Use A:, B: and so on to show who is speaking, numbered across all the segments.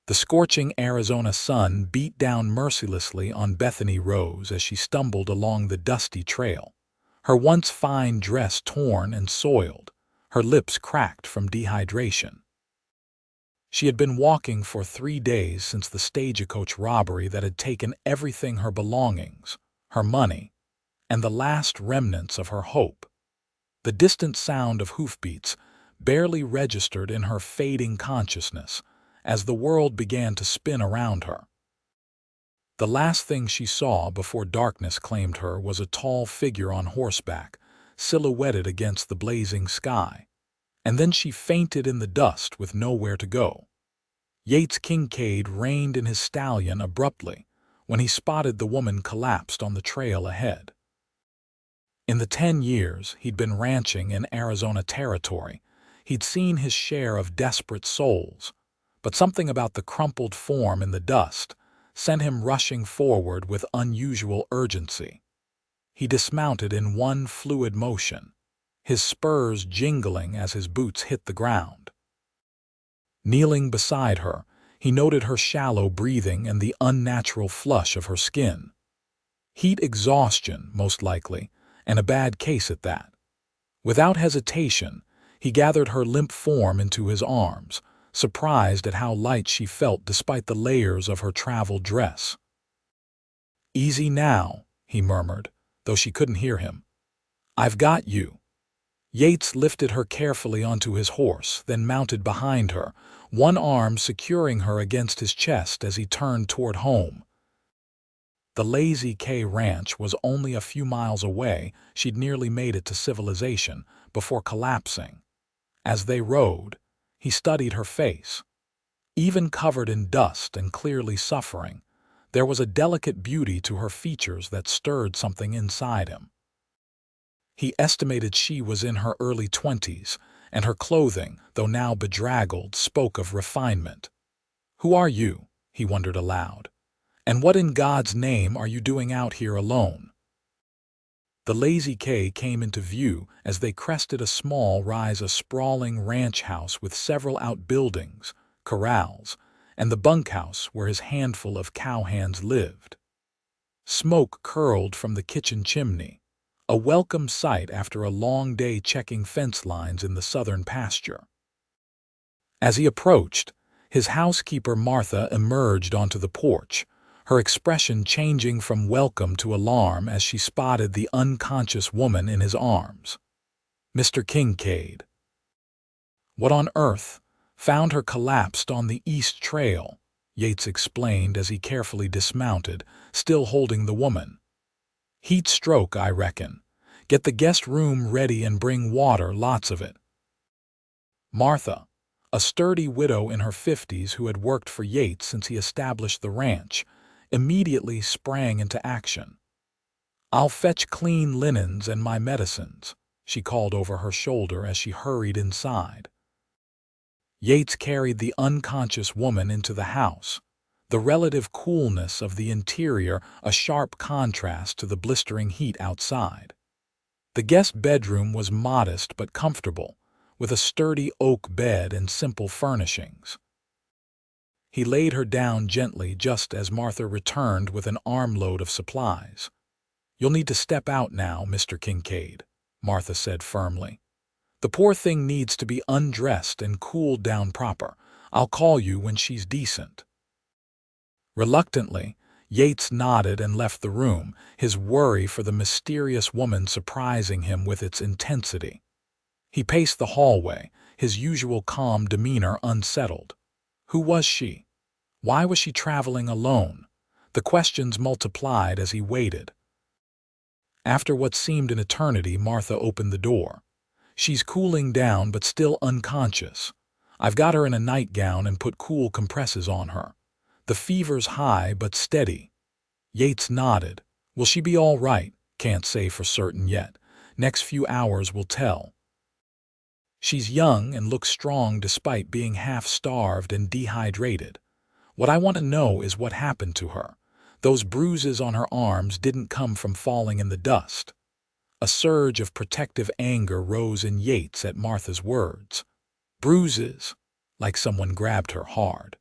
A: The scorching Arizona sun beat down mercilessly on Bethany Rose as she stumbled along the dusty trail, her once fine dress torn and soiled, her lips cracked from dehydration. She had been walking for 3 days since the stagecoach robbery that had taken everything, her belongings, her money, and the last remnants of her hope. The distant sound of hoofbeats barely registered in her fading consciousness as the world began to spin around her. The last thing she saw before darkness claimed her was a tall figure on horseback, silhouetted against the blazing sky, and then she fainted in the dust with nowhere to go. Yates Kincaid reined in his stallion abruptly when he spotted the woman collapsed on the trail ahead. In the 10 years he'd been ranching in Arizona territory, he'd seen his share of desperate souls, but something about the crumpled form in the dust sent him rushing forward with unusual urgency. He dismounted in one fluid motion, his spurs jingling as his boots hit the ground. Kneeling beside her, he noted her shallow breathing and the unnatural flush of her skin. Heat exhaustion, most likely, and a bad case at that. Without hesitation, he gathered her limp form into his arms, surprised at how light she felt despite the layers of her travel dress. "Easy now," he murmured, though she couldn't hear him. "I've got you." Yates lifted her carefully onto his horse, then mounted behind her, one arm securing her against his chest as he turned toward home. The Lazy K Ranch was only a few miles away. She'd nearly made it to civilization before collapsing. As they rode, he studied her face. Even covered in dust and clearly suffering, there was a delicate beauty to her features that stirred something inside him. He estimated she was in her early 20s, and her clothing, though now bedraggled, spoke of refinement. "Who are you?" he wondered aloud. "And what in God's name are you doing out here alone?" The Lazy K came into view as they crested a small rise, a sprawling ranch house with several outbuildings, corrals, and the bunkhouse where his handful of cowhands lived. Smoke curled from the kitchen chimney, a welcome sight after a long day checking fence lines in the southern pasture. As he approached, his housekeeper Martha emerged onto the porch, her expression changing from welcome to alarm as she spotted the unconscious woman in his arms. "Mr. Kincaid." "What on earth?" "Found her collapsed on the East Trail," Yates explained as he carefully dismounted, still holding the woman. "Heat stroke, I reckon. Get the guest room ready and bring water, lots of it." Martha, a sturdy widow in her 50s who had worked for Yates since he established the ranch, immediately sprang into action. "I'll fetch clean linens and my medicines," she called over her shoulder as she hurried inside. Yates carried the unconscious woman into the house, the relative coolness of the interior a sharp contrast to the blistering heat outside. The guest bedroom was modest but comfortable, with a sturdy oak bed and simple furnishings. He laid her down gently just as Martha returned with an armload of supplies. "You'll need to step out now, Mr. Kincaid," Martha said firmly. "The poor thing needs to be undressed and cooled down proper. I'll call you when she's decent." Reluctantly, Yates nodded and left the room, his worry for the mysterious woman surprising him with its intensity. He paced the hallway, his usual calm demeanor unsettled. Who was she? Why was she traveling alone? The questions multiplied as he waited. After what seemed an eternity, Martha opened the door. "She's cooling down but still unconscious. I've got her in a nightgown and put cool compresses on her. The fever's high but steady." Yates nodded. "Will she be all right? Can't say for certain yet. Next few hours will tell. She's young and looks strong despite being half-starved and dehydrated. What I want to know is what happened to her. Those bruises on her arms didn't come from falling in the dust." A surge of protective anger rose in Yates at Martha's words. "Bruises?" Like someone grabbed her hard.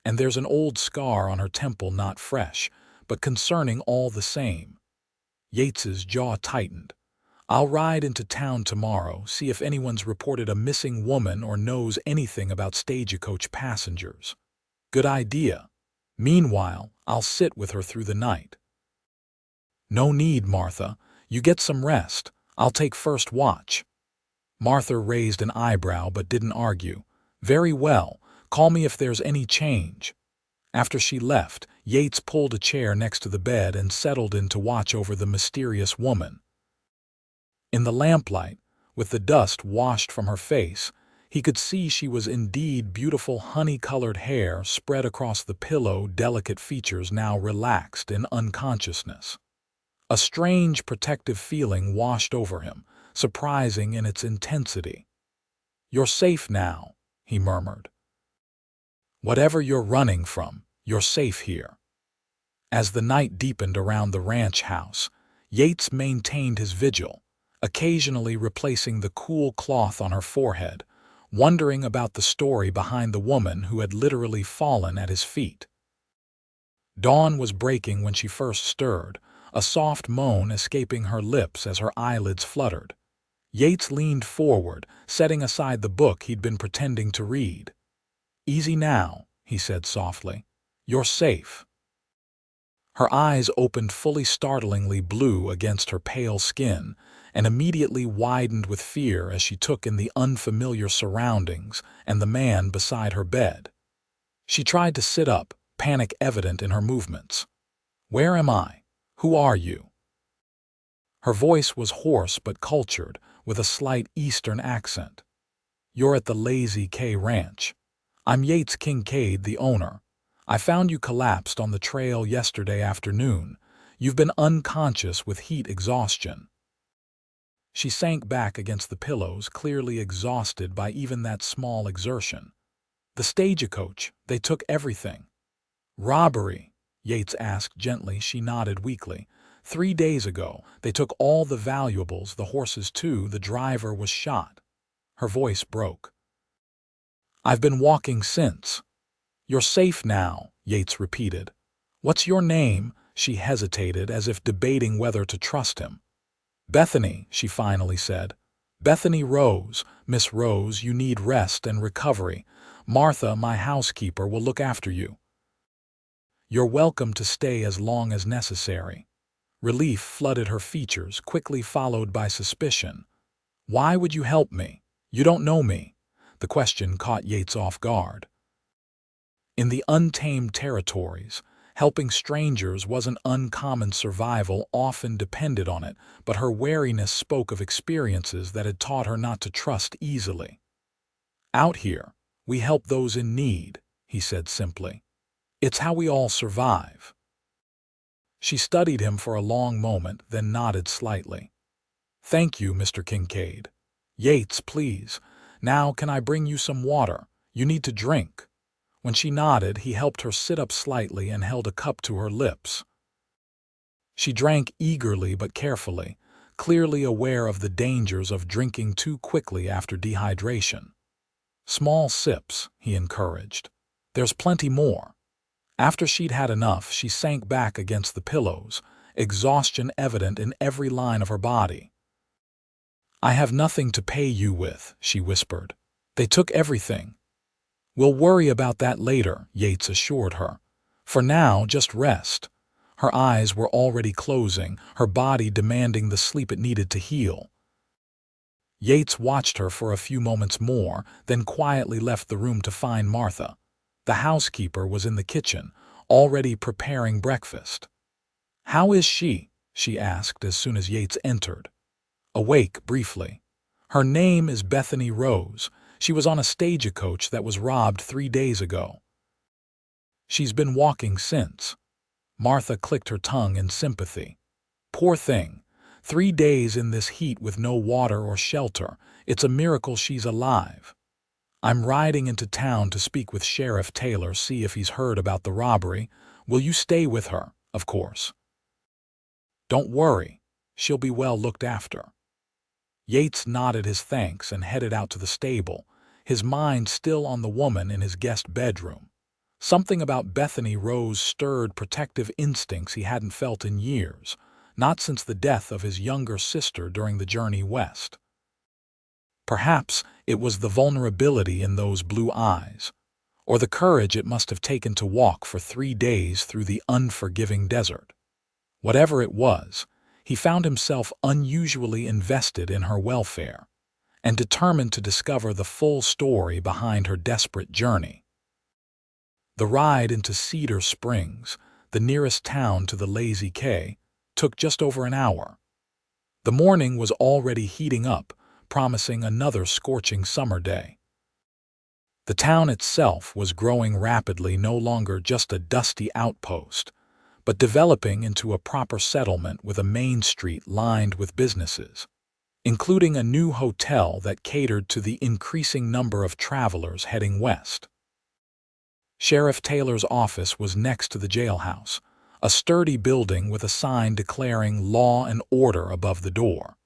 A: And there's an old scar on her temple, not fresh, but concerning all the same. Yates's jaw tightened. I'll ride into town tomorrow, see if anyone's reported a missing woman or knows anything about stagecoach passengers. Good idea. Meanwhile, I'll sit with her through the night. No need, Martha. You get some rest. I'll take first watch. Martha raised an eyebrow but didn't argue. Very well. Call me if there's any change. After she left, Yates pulled a chair next to the bed and settled in to watch over the mysterious woman. In the lamplight, with the dust washed from her face, he could see she was indeed beautiful honey-colored hair spread across the pillow, delicate features now relaxed in unconsciousness. A strange protective feeling washed over him, surprising in its intensity. "You're safe now," he murmured. "Whatever you're running from, you're safe here." As the night deepened around the ranch house, Yates maintained his vigil, occasionally replacing the cool cloth on her forehead, wondering about the story behind the woman who had literally fallen at his feet. Dawn was breaking when she first stirred, a soft moan escaping her lips as her eyelids fluttered. Yates leaned forward, setting aside the book he'd been pretending to read. "Easy now," he said softly. "You're safe." Her eyes opened fully, startlingly blue against her pale skin, and immediately widened with fear as she took in the unfamiliar surroundings and the man beside her bed. She tried to sit up, panic evident in her movements. "Where am I? Who are you?" Her voice was hoarse but cultured, with a slight Eastern accent. "You're at the Lazy K Ranch. I'm Yates Kincaid, the owner. I found you collapsed on the trail yesterday afternoon. You've been unconscious with heat exhaustion." She sank back against the pillows, clearly exhausted by even that small exertion. "The stagecoach, they took everything." "Robbery?" Yates asked gently. She nodded weakly. 3 days ago, they took all the valuables, the horses too. The driver was shot." Her voice broke. "I've been walking since." "You're safe now," Yates repeated. "What's your name?" She hesitated, as if debating whether to trust him. "Bethany," she finally said. "Bethany Rose. Miss Rose, you need rest and recovery. Martha, my housekeeper, will look after you. You're welcome to stay as long as necessary." Relief flooded her features, quickly followed by suspicion. "Why would you help me? You don't know me." The question caught Yates off guard. In the untamed territories, helping strangers wasn't uncommon. Survival often depended on it, but her wariness spoke of experiences that had taught her not to trust easily. "Out here, we help those in need," he said simply. "It's how we all survive." She studied him for a long moment, then nodded slightly. "Thank you, Mr. Kincaid." "Yates, please. Now can I bring you some water? You need to drink." When she nodded, he helped her sit up slightly and held a cup to her lips. She drank eagerly but carefully, clearly aware of the dangers of drinking too quickly after dehydration. "Small sips," he encouraged. "There's plenty more." After she'd had enough, she sank back against the pillows, exhaustion evident in every line of her body. "I have nothing to pay you with," she whispered. "They took everything." "We'll worry about that later," Yates assured her. "For now, just rest." Her eyes were already closing, her body demanding the sleep it needed to heal. Yates watched her for a few moments more, then quietly left the room to find Martha. The housekeeper was in the kitchen, already preparing breakfast. "How is she?" she asked as soon as Yates entered. "Awake briefly. Her name is Bethany Rose. She was on a stagecoach that was robbed 3 days ago. She's been walking since." Martha clicked her tongue in sympathy. "Poor thing. 3 days in this heat with no water or shelter. It's a miracle she's alive. I'm riding into town to speak with Sheriff Taylor, see if he's heard about the robbery. Will you stay with her, of course?" "Don't worry. She'll be well looked after." Yates nodded his thanks and headed out to the stable, his mind still on the woman in his guest bedroom. Something about Bethany Rose stirred protective instincts he hadn't felt in years, not since the death of his younger sister during the journey west. Perhaps it was the vulnerability in those blue eyes, or the courage it must have taken to walk for 3 days through the unforgiving desert. Whatever it was, he found himself unusually invested in her welfare and determined to discover the full story behind her desperate journey. The ride into Cedar Springs, the nearest town to the Lazy K, took just over an hour. The morning was already heating up, promising another scorching summer day. The town itself was growing rapidly, no longer just a dusty outpost, but developing into a proper settlement with a main street lined with businesses, including a new hotel that catered to the increasing number of travelers heading west. Sheriff Taylor's office was next to the jailhouse, a sturdy building with a sign declaring law and order above the door.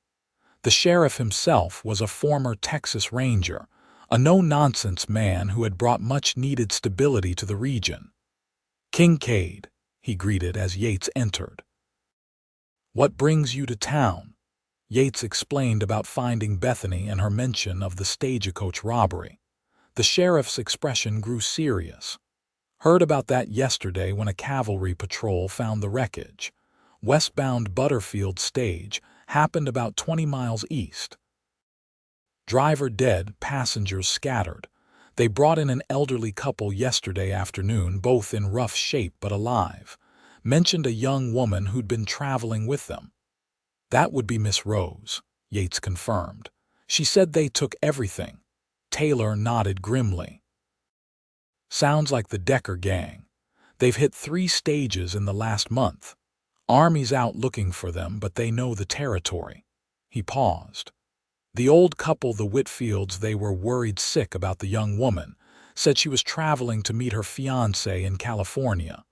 A: The sheriff himself was a former Texas Ranger, a no-nonsense man who had brought much-needed stability to the region. "Kincaid," he greeted as Yates entered. "What brings you to town?" Yates explained about finding Bethany and her mention of the stagecoach robbery. The sheriff's expression grew serious. "Heard about that yesterday when a cavalry patrol found the wreckage. Westbound Butterfield stage, happened about 20 miles east. Driver dead, passengers scattered. They brought in an elderly couple yesterday afternoon, both in rough shape but alive. Mentioned a young woman who'd been traveling with them." "That would be Miss Rose," Yates confirmed. "She said they took everything." Taylor nodded grimly. "Sounds like the Decker gang. They've hit 3 stages in the last month. Army's out looking for them, but they know the territory." He paused. "The old couple, the Whitfields, they were worried sick about the young woman, said she was traveling to meet her fiancé in California."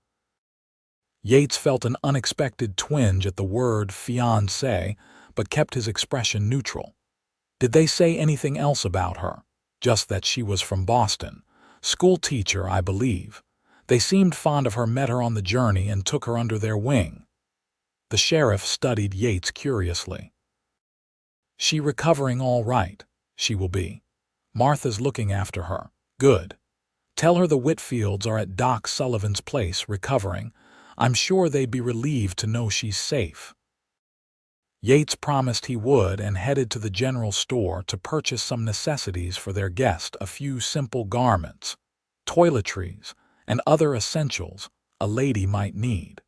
A: Yates felt an unexpected twinge at the word fiancé, but kept his expression neutral. "Did they say anything else about her?" "Just that she was from Boston. School teacher, I believe. They seemed fond of her, met her on the journey and took her under their wing." The sheriff studied Yates curiously. "She recovering all right?" "She will be. Martha's looking after her." "Good. Tell her the Whitfields are at Doc Sullivan's place, recovering. I'm sure they'd be relieved to know she's safe." Yates promised he would and headed to the general store to purchase some necessities for their guest, a few simple garments, toiletries, and other essentials a lady might need.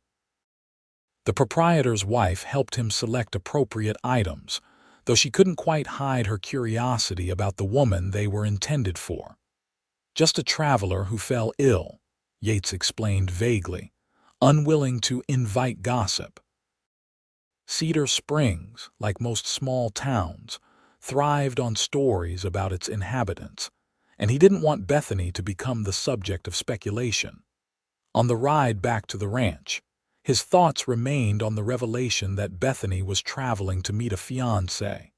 A: The proprietor's wife helped him select appropriate items, though she couldn't quite hide her curiosity about the woman they were intended for. "Just a traveler who fell ill," Yates explained vaguely, unwilling to invite gossip. Cedar Springs, like most small towns, thrived on stories about its inhabitants, and he didn't want Bethany to become the subject of speculation. On the ride back to the ranch, his thoughts remained on the revelation that Bethany was traveling to meet a fiancé.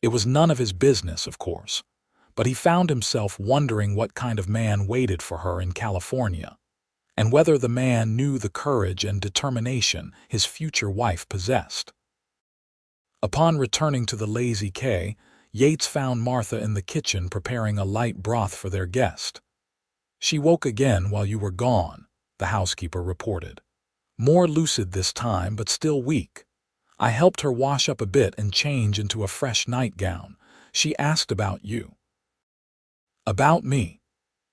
A: It was none of his business, of course, but he found himself wondering what kind of man waited for her in California, and whether the man knew the courage and determination his future wife possessed. Upon returning to the Lazy K, Yates found Martha in the kitchen preparing a light broth for their guest. "She woke again while you were gone," the housekeeper reported. "More lucid this time, but still weak. I helped her wash up a bit and change into a fresh nightgown. She asked about you." "About me?"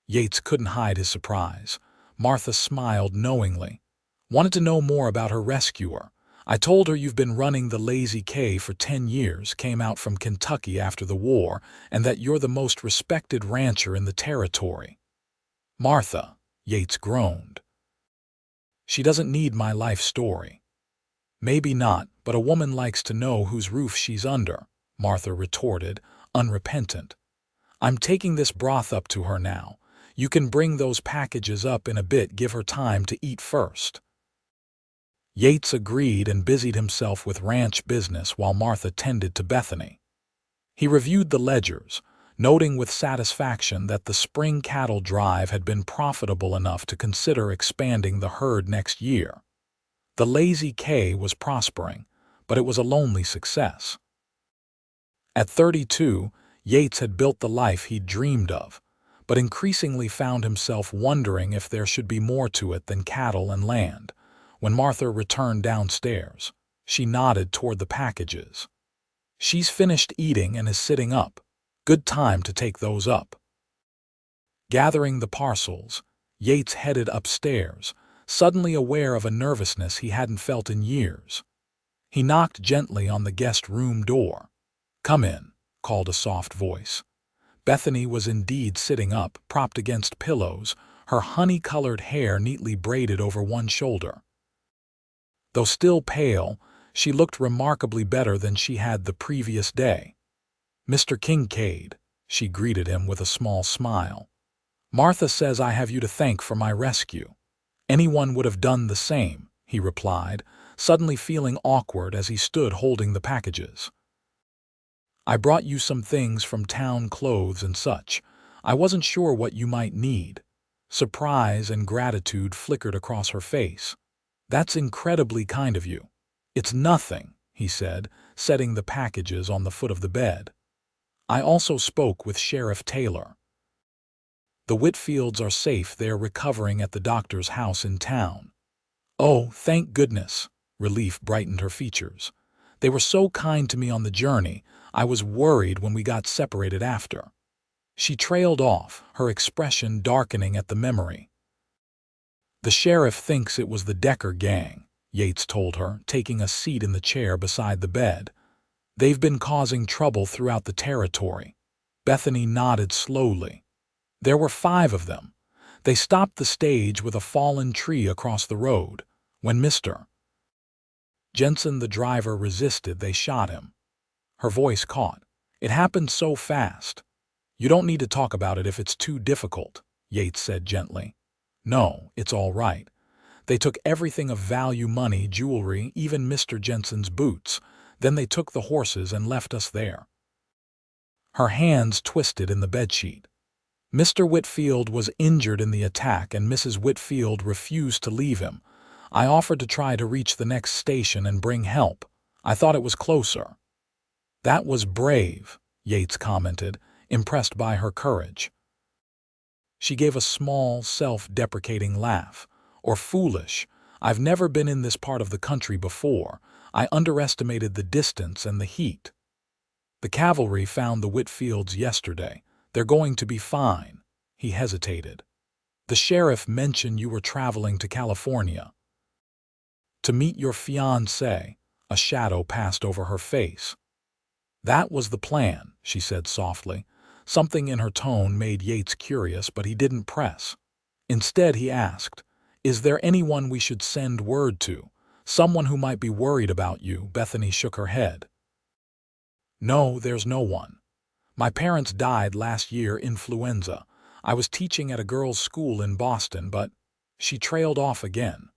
A: Yates couldn't hide his surprise. Martha smiled knowingly. "Wanted to know more about her rescuer. I told her you've been running the Lazy K for 10 years, came out from Kentucky after the war, and that you're the most respected rancher in the territory." "Martha," Yates groaned. "She doesn't need my life story." "Maybe not, but a woman likes to know whose roof she's under," Martha retorted, unrepentant. "I'm taking this broth up to her now. You can bring those packages up in a bit, give her time to eat first." Yates agreed and busied himself with ranch business while Martha tended to Bethany. He reviewed the ledgers, noting with satisfaction that the spring cattle drive had been profitable enough to consider expanding the herd next year. The Lazy K was prospering, but it was a lonely success. At 32, Yates had built the life he'd dreamed of, but increasingly found himself wondering if there should be more to it than cattle and land. When Martha returned downstairs, she nodded toward the packages. "She's finished eating and is sitting up. Good time to take those up." Gathering the parcels, Yates headed upstairs, suddenly aware of a nervousness he hadn't felt in years. He knocked gently on the guest room door. "Come in," called a soft voice. Bethany was indeed sitting up, propped against pillows, her honey-colored hair neatly braided over one shoulder. Though still pale, she looked remarkably better than she had the previous day. "Mr. Kincaid," she greeted him with a small smile. "Martha says I have you to thank for my rescue." "Anyone would have done the same," he replied, suddenly feeling awkward as he stood holding the packages. "I brought you some things from town, clothes and such. I wasn't sure what you might need." Surprise and gratitude flickered across her face. "That's incredibly kind of you." "It's nothing," he said, setting the packages on the foot of the bed. "I also spoke with Sheriff Taylor. The Whitfields are safe. They're recovering at the doctor's house in town." "Oh, thank goodness." Relief brightened her features. "They were so kind to me on the journey. I was worried when we got separated after." She trailed off, her expression darkening at the memory. "The sheriff thinks it was the Decker gang," Yates told her, taking a seat in the chair beside the bed. "They've been causing trouble throughout the territory." Bethany nodded slowly. "There were 5 of them. They stopped the stage with a fallen tree across the road. When Mr. Jensen, the driver, resisted, they shot him." Her voice caught. "It happened so fast." "You don't need to talk about it if it's too difficult," Yates said gently. "No, it's all right. They took everything of value, money, jewelry, even Mr. Jensen's boots. Then they took the horses and left us there." Her hands twisted in the bedsheet. "Mr. Whitfield was injured in the attack and Mrs. Whitfield refused to leave him. I offered to try to reach the next station and bring help. I thought it was closer." "That was brave," Yates commented, impressed by her courage. She gave a small, self-deprecating laugh. "Or foolish. I've never been in this part of the country before. I underestimated the distance and the heat." "The cavalry found the Whitfields yesterday. They're going to be fine." He hesitated. "The sheriff mentioned you were traveling to California." "To meet your fiancé." A shadow passed over her face. "That was the plan," she said softly. Something in her tone made Yates curious, but he didn't press. Instead, he asked, "Is there anyone we should send word to? Someone who might be worried about you?" Bethany shook her head. "No, there's no one. My parents died last year, influenza. I was teaching at a girls' school in Boston, but—" She trailed off again.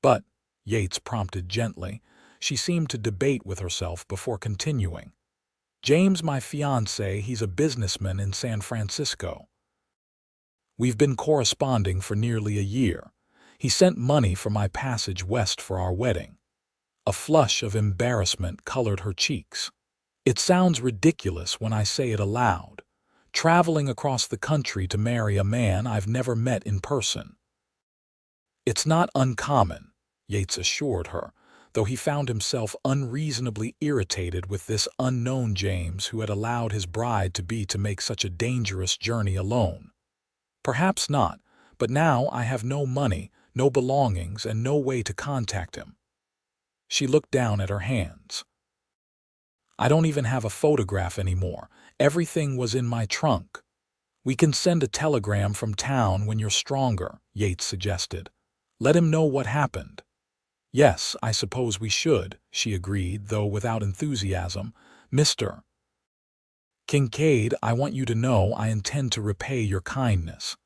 A: "But," Yates prompted gently. She seemed to debate with herself before continuing. "James, my fiancé, he's a businessman in San Francisco. We've been corresponding for nearly a year. He sent money for my passage west for our wedding." A flush of embarrassment colored her cheeks. "It sounds ridiculous when I say it aloud. Traveling across the country to marry a man I've never met in person." "It's not uncommon," Yates assured her, though he found himself unreasonably irritated with this unknown James who had allowed his bride-to-be to make such a dangerous journey alone. "Perhaps not, but now I have no money, no belongings, and no way to contact him." She looked down at her hands. "I don't even have a photograph anymore. Everything was in my trunk." "We can send a telegram from town when you're stronger," Yates suggested. "Let him know what happened." "Yes, I suppose we should," she agreed, though without enthusiasm. "Mr. Kincaid, I want you to know I intend to repay your kindness.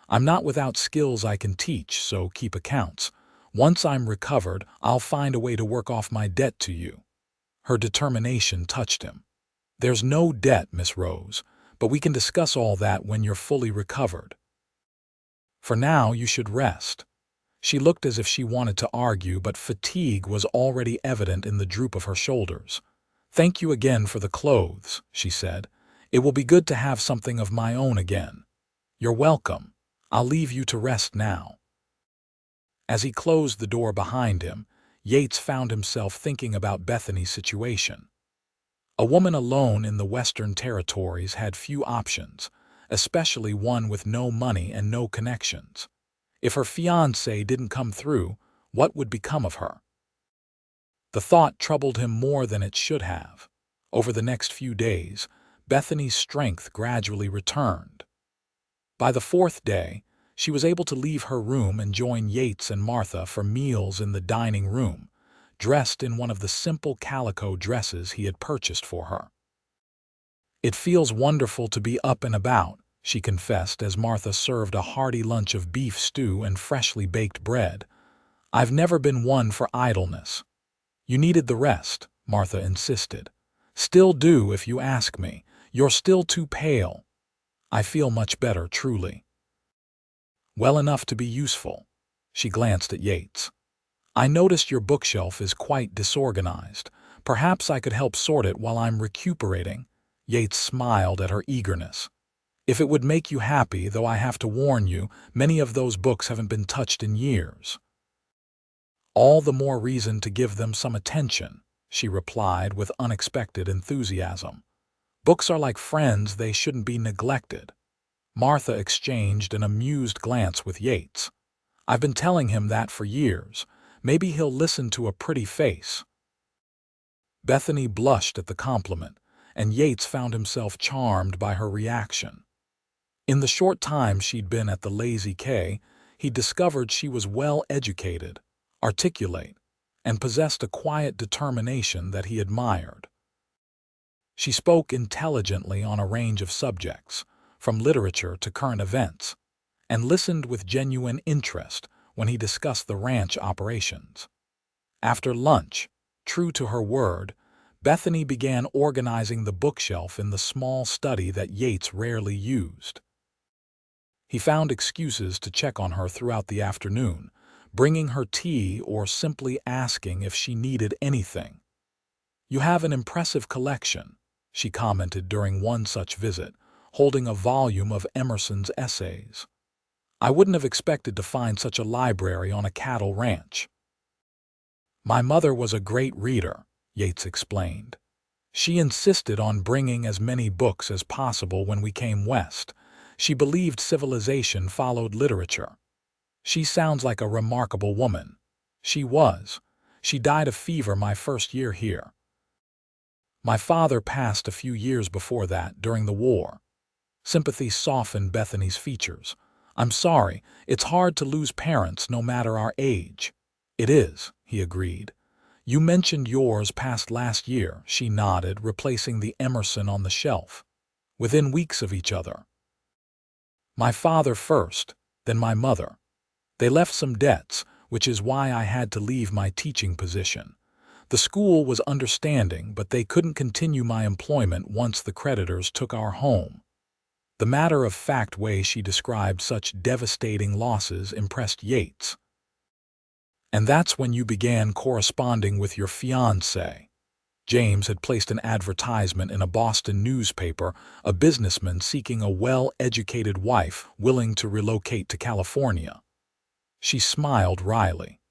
A: I'm not without skills I can teach, so keep accounts. Once I'm recovered, I'll find a way to work off my debt to you." Her determination touched him. "There's no debt, Miss Rose, but we can discuss all that when you're fully recovered. For now, you should rest." She looked as if she wanted to argue, but fatigue was already evident in the droop of her shoulders. "Thank you again for the clothes," she said. "It will be good to have something of my own again." "You're welcome. I'll leave you to rest now." As he closed the door behind him, Yates found himself thinking about Bethany's situation. A woman alone in the Western Territories had few options, especially one with no money and no connections. If her fiancé didn't come through, what would become of her? The thought troubled him more than it should have. Over the next few days, Bethany's strength gradually returned. By the fourth day, she was able to leave her room and join Yates and Martha for meals in the dining room, dressed in one of the simple calico dresses he had purchased for her. "It feels wonderful to be up and about," she confessed as Martha served a hearty lunch of beef stew and freshly baked bread. "I've never been one for idleness." "You needed the rest," Martha insisted. "Still do if you ask me. You're still too pale." "I feel much better, truly." "Well enough to be useful." She glanced at Yates. "I noticed your bookshelf is quite disorganized. Perhaps I could help sort it while I'm recuperating." Yates smiled at her eagerness. "If it would make you happy, though I have to warn you, many of those books haven't been touched in years." "All the more reason to give them some attention," she replied with unexpected enthusiasm. "Books are like friends, they shouldn't be neglected." Martha exchanged an amused glance with Yates. "I've been telling him that for years. Maybe he'll listen to a pretty face." Bethany blushed at the compliment, and Yates found himself charmed by her reaction. In the short time she'd been at the Lazy K, he discovered she was well-educated, articulate, and possessed a quiet determination that he admired. She spoke intelligently on a range of subjects, from literature to current events, and listened with genuine interest when he discussed the ranch operations. After lunch, true to her word, Bethany began organizing the bookshelf in the small study that Yates rarely used. He found excuses to check on her throughout the afternoon, bringing her tea or simply asking if she needed anything. "You have an impressive collection," she commented during one such visit, holding a volume of Emerson's essays. "I wouldn't have expected to find such a library on a cattle ranch." "My mother was a great reader," Yates explained. "She insisted on bringing as many books as possible when we came west. She believed civilization followed literature." "She sounds like a remarkable woman." "She was. She died of fever my first year here. My father passed a few years before that, during the war." Sympathy softened Bethany's features. "I'm sorry, it's hard to lose parents no matter our age." "It is," he agreed. "You mentioned yours passed last year," she nodded, replacing the Emerson on the shelf. "Within weeks of each other." "My father first, then my mother. They left some debts, which is why I had to leave my teaching position. The school was understanding, but they couldn't continue my employment once the creditors took our home." The matter-of-fact way she described such devastating losses impressed Yates. "And that's when you began corresponding with your fiancé." James had placed an advertisement in a Boston newspaper, a businessman seeking a well-educated wife willing to relocate to California. She smiled wryly.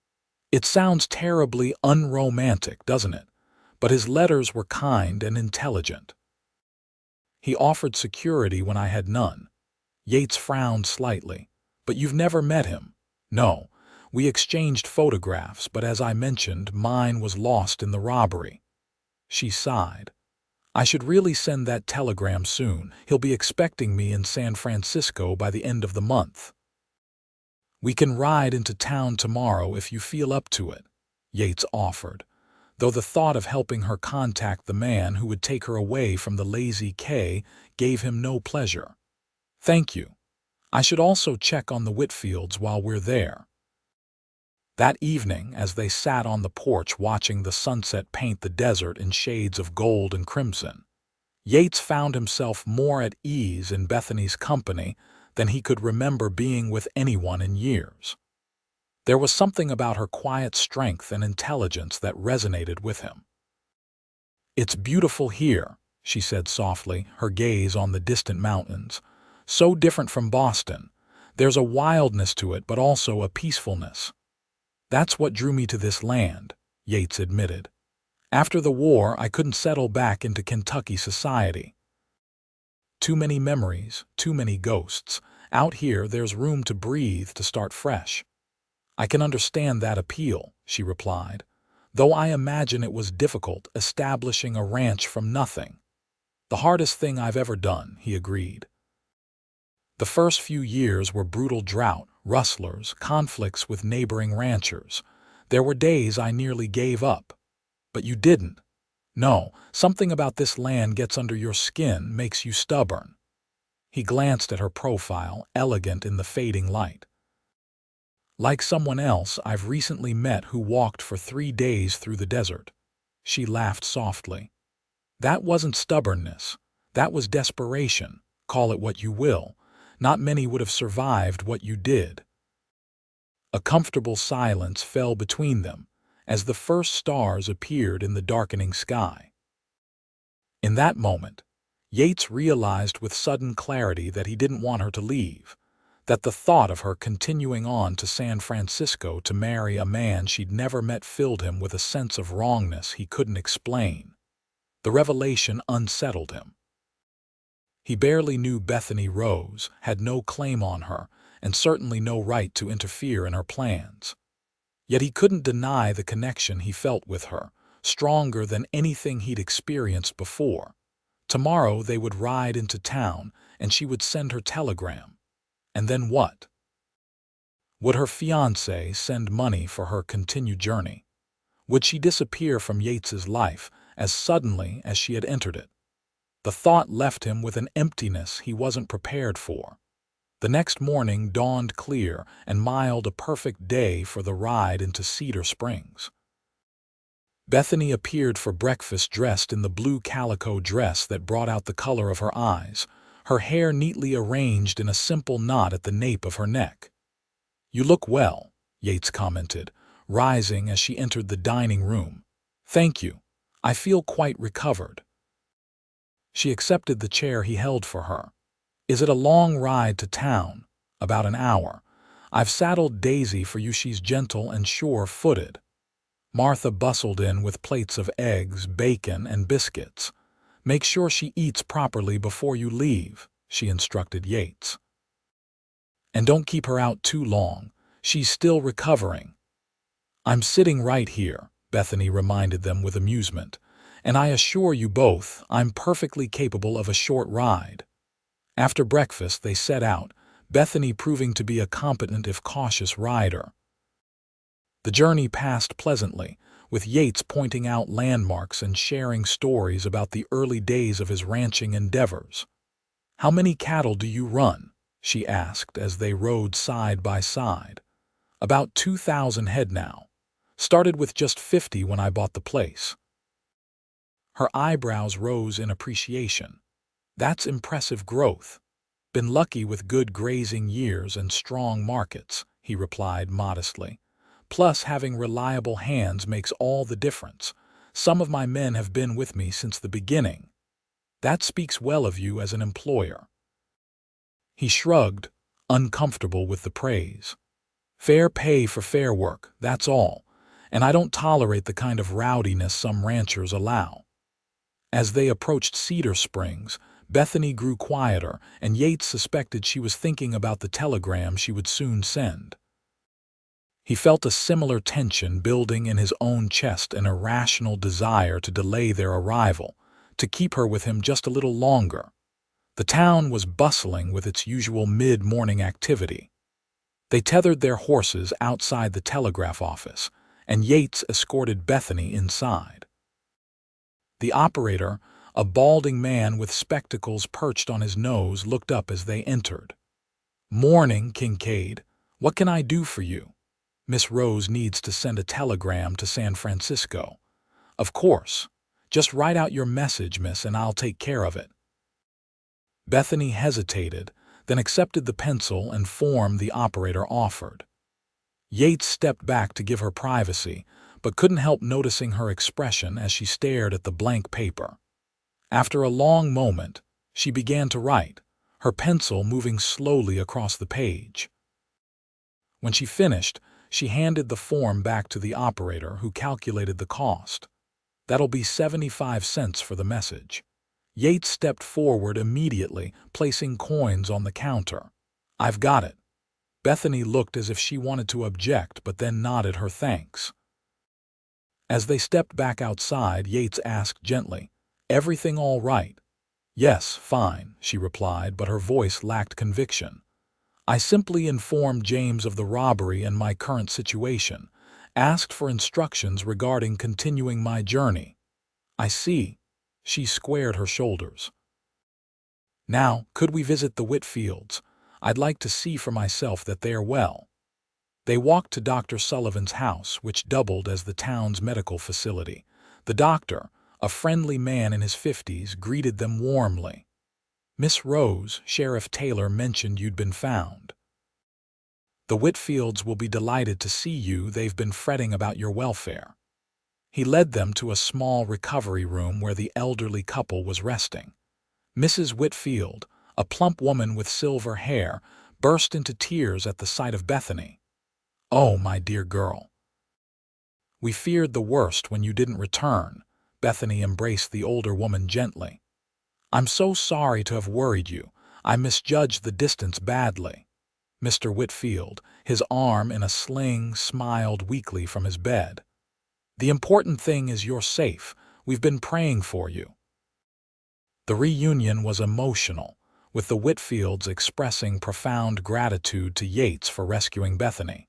A: "It sounds terribly unromantic, doesn't it? But his letters were kind and intelligent. He offered security when I had none." Yates frowned slightly. "But you've never met him?" "No. We exchanged photographs, but as I mentioned, mine was lost in the robbery." She sighed. "I should really send that telegram soon. He'll be expecting me in San Francisco by the end of the month." "We can ride into town tomorrow if you feel up to it," Yates offered, though the thought of helping her contact the man who would take her away from the Lazy K gave him no pleasure. "Thank you. I should also check on the Whitfields while we're there." That evening, as they sat on the porch watching the sunset paint the desert in shades of gold and crimson, Yates found himself more at ease in Bethany's company than he could remember being with anyone in years. There was something about her quiet strength and intelligence that resonated with him. "It's beautiful here," she said softly, her gaze on the distant mountains. "So different from Boston. There's a wildness to it, but also a peacefulness." "That's what drew me to this land," Yates admitted. "After the war, I couldn't settle back into Kentucky society. Too many memories, too many ghosts. Out here, there's room to breathe, to start fresh." "I can understand that appeal," she replied, "though I imagine it was difficult establishing a ranch from nothing." "The hardest thing I've ever done," he agreed. "The first few years were brutal: drought, rustlers, conflicts with neighboring ranchers. There were days I nearly gave up." "But you didn't." "No, something about this land gets under your skin, makes you stubborn." He glanced at her profile, elegant in the fading light. "Like someone else I've recently met who walked for 3 days through the desert." She laughed softly. "That wasn't stubbornness. That was desperation. Call it what you will. Not many would have survived what you did." A comfortable silence fell between them as the first stars appeared in the darkening sky. In that moment, Yates realized with sudden clarity that he didn't want her to leave, that the thought of her continuing on to San Francisco to marry a man she'd never met filled him with a sense of wrongness he couldn't explain. The revelation unsettled him. He barely knew Bethany Rose, had no claim on her, and certainly no right to interfere in her plans. Yet he couldn't deny the connection he felt with her, stronger than anything he'd experienced before. Tomorrow they would ride into town, and she would send her telegram. And then what? Would her fiancé send money for her continued journey? Would she disappear from Yates's life as suddenly as she had entered it? The thought left him with an emptiness he wasn't prepared for. The next morning dawned clear and mild, a perfect day for the ride into Cedar Springs. Bethany appeared for breakfast dressed in the blue calico dress that brought out the color of her eyes, her hair neatly arranged in a simple knot at the nape of her neck. "You look well," Yates commented, rising as she entered the dining room. "Thank you. I feel quite recovered." She accepted the chair he held for her. "Is it a long ride to town?" "About an hour. I've saddled Daisy for you. She's gentle and sure-footed." Martha bustled in with plates of eggs, bacon, and biscuits. "Make sure she eats properly before you leave," she instructed Yates. "And don't keep her out too long. She's still recovering." "I'm sitting right here," Bethany reminded them with amusement. "And I assure you both, I'm perfectly capable of a short ride." After breakfast they set out, Bethany proving to be a competent if cautious rider. The journey passed pleasantly, with Yates pointing out landmarks and sharing stories about the early days of his ranching endeavors. "How many cattle do you run?" she asked as they rode side by side. "About 2,000 head now. Started with just 50 when I bought the place." Her eyebrows rose in appreciation. "That's impressive growth." "Been lucky with good grazing years and strong markets," he replied modestly. "Plus, having reliable hands makes all the difference. Some of my men have been with me since the beginning." "That speaks well of you as an employer." He shrugged, uncomfortable with the praise. "Fair pay for fair work, that's all. And I don't tolerate the kind of rowdiness some ranchers allow." As they approached Cedar Springs, Bethany grew quieter, and Yates suspected she was thinking about the telegram she would soon send. He felt a similar tension building in his own chest, an irrational desire to delay their arrival, to keep her with him just a little longer. The town was bustling with its usual mid-morning activity. They tethered their horses outside the telegraph office, and Yates escorted Bethany inside. The operator, a balding man with spectacles perched on his nose, looked up as they entered. "Morning, Kincaid. What can I do for you?" "Miss Rose needs to send a telegram to San Francisco." "Of course. Just write out your message, miss, and I'll take care of it. Bethany hesitated, then accepted the pencil and form the operator offered. Yates stepped back to give her privacy, but couldn't help noticing her expression as she stared at the blank paper. After a long moment, she began to write, her pencil moving slowly across the page. When she finished, she handed the form back to the operator, who calculated the cost. That'll be 75 cents for the message. Yates stepped forward immediately, placing coins on the counter. I've got it. Bethany looked as if she wanted to object, but then nodded her thanks. As they stepped back outside, Yates asked gently, "Everything all right?" "Yes, fine," she replied, but her voice lacked conviction. "I simply informed James of the robbery and my current situation, asked for instructions regarding continuing my journey." "I see." She squared her shoulders. "Now, could we visit the Whitfields? I'd like to see for myself that they are well." They walked to Dr. Sullivan's house, which doubled as the town's medical facility. The doctor, a friendly man in his 50s, greeted them warmly. "Miss Rose, Sheriff Taylor mentioned you'd been found. The Whitfields will be delighted to see you. They've been fretting about your welfare." He led them to a small recovery room where the elderly couple was resting. Mrs. Whitfield, a plump woman with silver hair, burst into tears at the sight of Bethany. "Oh, my dear girl. We feared the worst when you didn't return." Bethany embraced the older woman gently. "I'm so sorry to have worried you. I misjudged the distance badly." Mr. Whitfield, his arm in a sling, smiled weakly from his bed. "The important thing is you're safe. We've been praying for you." The reunion was emotional, with the Whitfields expressing profound gratitude to Yates for rescuing Bethany.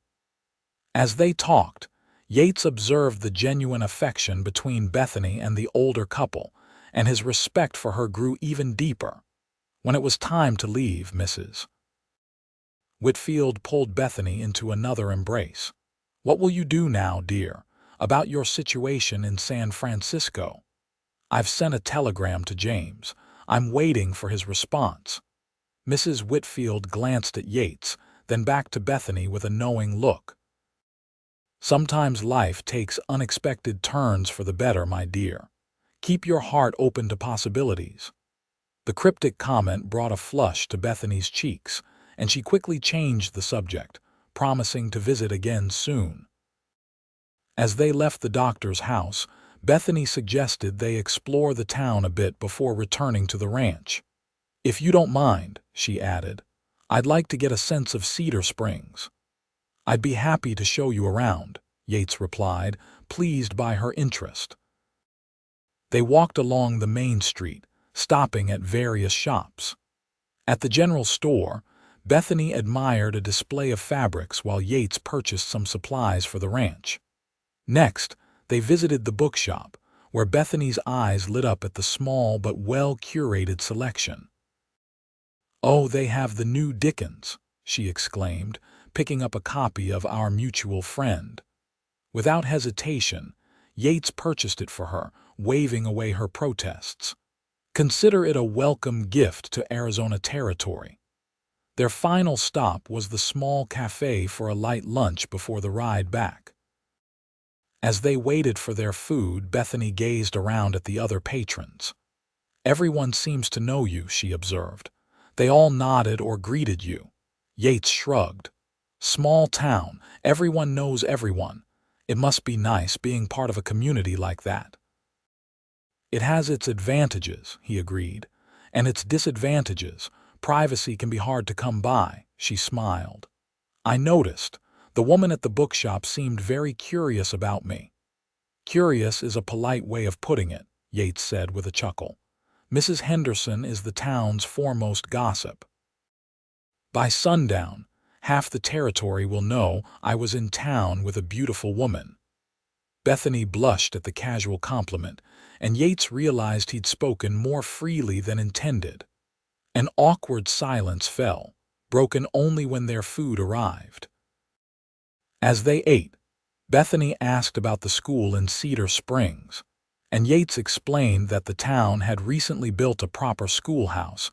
A: As they talked, Yates observed the genuine affection between Bethany and the older couple, and his respect for her grew even deeper. When it was time to leave, Mrs. Whitfield pulled Bethany into another embrace. "What will you do now, dear, about your situation in San Francisco?" "I've sent a telegram to James. I'm waiting for his response." Mrs. Whitfield glanced at Yates, then back to Bethany with a knowing look. "Sometimes life takes unexpected turns for the better, my dear. Keep your heart open to possibilities." The cryptic comment brought a flush to Bethany's cheeks, and she quickly changed the subject, promising to visit again soon. As they left the doctor's house, Bethany suggested they explore the town a bit before returning to the ranch. "If you don't mind," she added, "I'd like to get a sense of Cedar Springs." "I'd be happy to show you around," Yates replied, pleased by her interest. They walked along the main street, stopping at various shops. At the general store, Bethany admired a display of fabrics while Yates purchased some supplies for the ranch. Next, they visited the bookshop, where Bethany's eyes lit up at the small but well-curated selection. "Oh, they have the new Dickens," she exclaimed, picking up a copy of Our Mutual Friend. Without hesitation, Yates purchased it for her, waving away her protests. "Consider it a welcome gift to Arizona territory." Their final stop was the small cafe for a light lunch before the ride back. As they waited for their food, Bethany gazed around at the other patrons. "Everyone seems to know you," she observed. "They all nodded or greeted you." Yates shrugged. "Small town, everyone knows everyone. It must be nice being part of a community like that." "It has its advantages," he agreed, "and its disadvantages. Privacy can be hard to come by." She smiled. "I noticed. The woman at the bookshop seemed very curious about me." "Curious is a polite way of putting it," Yates said with a chuckle. "Mrs. Henderson is the town's foremost gossip. By sundown, half the territory will know I was in town with a beautiful woman." Bethany blushed at the casual compliment, and Yates realized he'd spoken more freely than intended. An awkward silence fell, broken only when their food arrived. As they ate, Bethany asked about the school in Cedar Springs. and Yates explained that the town had recently built a proper schoolhouse,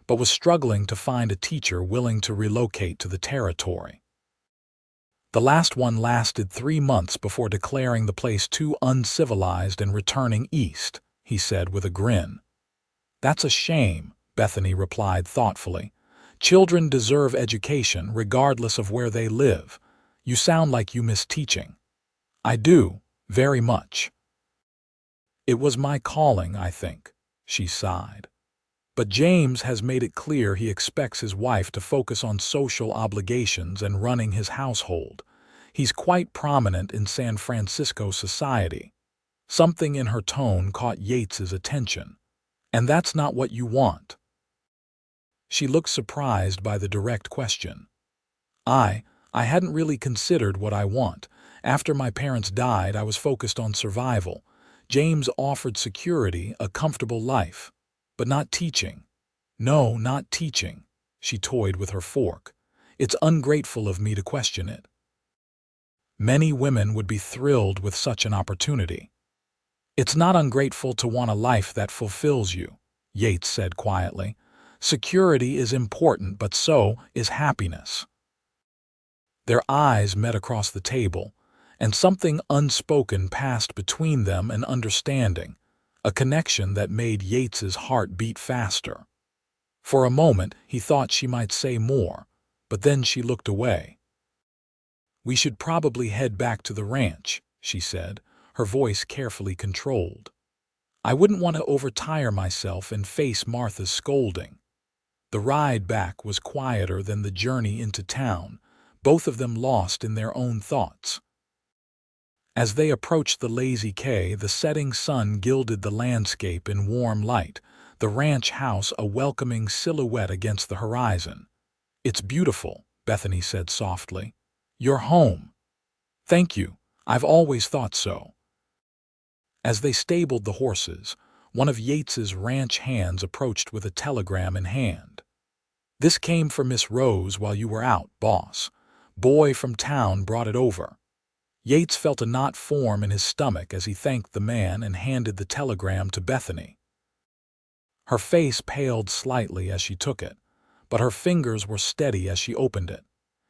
A: but was struggling to find a teacher willing to relocate to the territory. The last one lasted 3 months before declaring the place too uncivilized and returning east, he said with a grin. That's a shame, Bethany replied thoughtfully. Children deserve education regardless of where they live. You sound like you miss teaching. I do, very much. It was my calling, I think, she sighed. But James has made it clear he expects his wife to focus on social obligations and running his household. He's quite prominent in San Francisco society. Something in her tone caught Yates's attention. And that's not what you want. She looked surprised by the direct question. I hadn't really considered what I want. After my parents died, I was focused on survival. James offered security, a comfortable life, but not teaching. No, not teaching. She toyed with her fork. It's ungrateful of me to question it. Many women would be thrilled with such an opportunity. It's not ungrateful to want a life that fulfills you, Yates said quietly. Security is important, but so is happiness. Their eyes met across the table, and something unspoken passed between them, an understanding, a connection that made Yates's heart beat faster. For a moment, he thought she might say more, but then she looked away. We should probably head back to the ranch, she said, her voice carefully controlled. I wouldn't want to overtire myself and face Martha's scolding. The ride back was quieter than the journey into town, both of them lost in their own thoughts. As they approached the lazy quay, the setting sun gilded the landscape in warm light, the ranch house a welcoming silhouette against the horizon. It's beautiful, Bethany said softly. You're home. Thank you. I've always thought so. As they stabled the horses, one of Yates's ranch hands approached with a telegram in hand. This came for Miss Rose while you were out, boss. Boy from town brought it over. Yates felt a knot form in his stomach as he thanked the man and handed the telegram to Bethany. Her face paled slightly as she took it, but her fingers were steady as she opened it.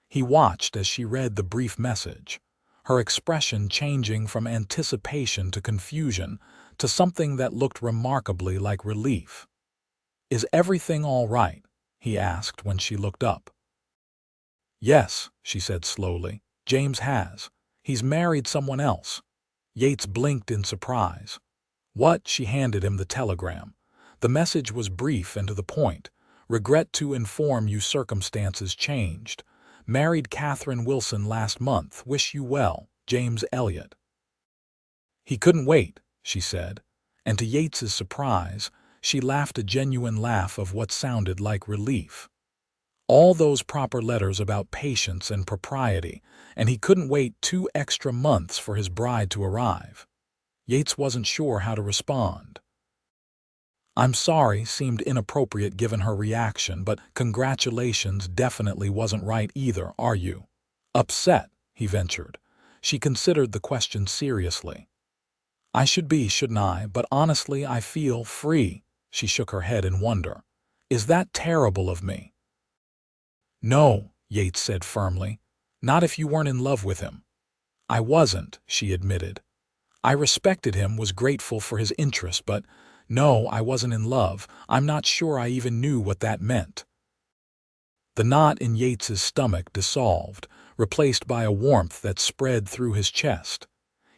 A: He watched as she read the brief message, her expression changing from anticipation to confusion to something that looked remarkably like relief. Is everything all right? He asked when she looked up. Yes, she said slowly. James has. He's married someone else. Yates blinked in surprise. What? She handed him the telegram. The message was brief and to the point. Regret to inform you circumstances changed. Married Catherine Wilson last month. Wish you well, James Elliott. He couldn't wait, she said, and to Yates's surprise, she laughed a genuine laugh of what sounded like relief. All those proper letters about patience and propriety, and he couldn't wait 2 extra months for his bride to arrive. Yates wasn't sure how to respond. I'm sorry seemed inappropriate given her reaction, but congratulations definitely wasn't right either, are you? Upset, he ventured. She considered the question seriously. I should be, shouldn't I? But honestly, I feel free. She shook her head in wonder. Is that terrible of me? No, Yates said firmly. Not if you weren't in love with him. I wasn't, she admitted. I respected him, was grateful for his interest, but no, I wasn't in love. I'm not sure I even knew what that meant. The knot in Yates's stomach dissolved, replaced by a warmth that spread through his chest.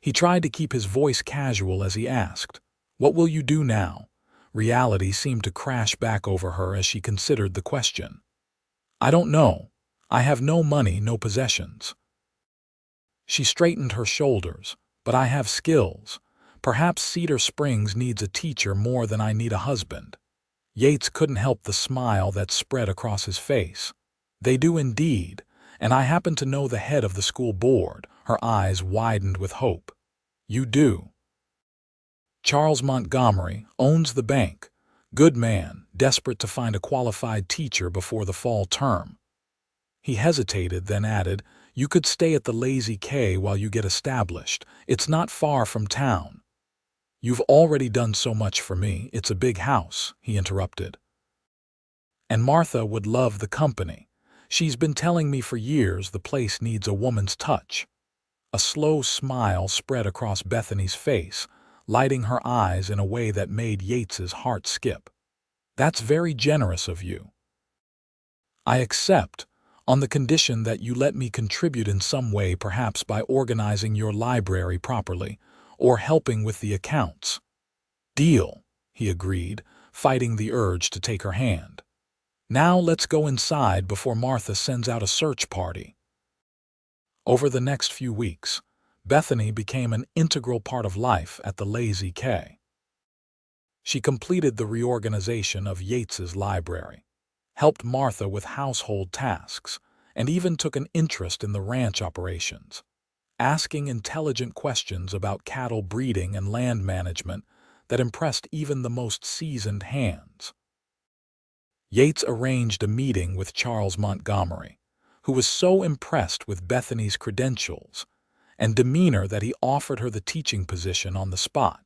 A: He tried to keep his voice casual as he asked, What will you do now? Reality seemed to crash back over her as she considered the question. I don't know. I have no money, no possessions. She straightened her shoulders. But I have skills. Perhaps Cedar Springs needs a teacher more than I need a husband. Yates couldn't help the smile that spread across his face. They do indeed, and I happen to know the head of the school board. Her eyes widened with hope. You do. Charles Montgomery owns the bank. Good man, desperate to find a qualified teacher before the fall term. He hesitated, then added, You could stay at the Lazy K while you get established. It's not far from town. "You've already done so much for me. It's a big house," he interrupted. "And Martha would love the company. She's been telling me for years the place needs a woman's touch." A slow smile spread across Bethany's face, lighting her eyes in a way that made Yates's heart skip. "That's very generous of you. I accept, on the condition that you let me contribute in some way, perhaps by organizing your library properly, or helping with the accounts." "Deal," he agreed, fighting the urge to take her hand. "Now let's go inside before Martha sends out a search party." Over the next few weeks, Bethany became an integral part of life at the Lazy K. She completed the reorganization of Yates's library, helped Martha with household tasks, and even took an interest in the ranch operations, asking intelligent questions about cattle breeding and land management that impressed even the most seasoned hands. Yates arranged a meeting with Charles Montgomery, who was so impressed with Bethany's credentials and demeanor that he offered her the teaching position on the spot,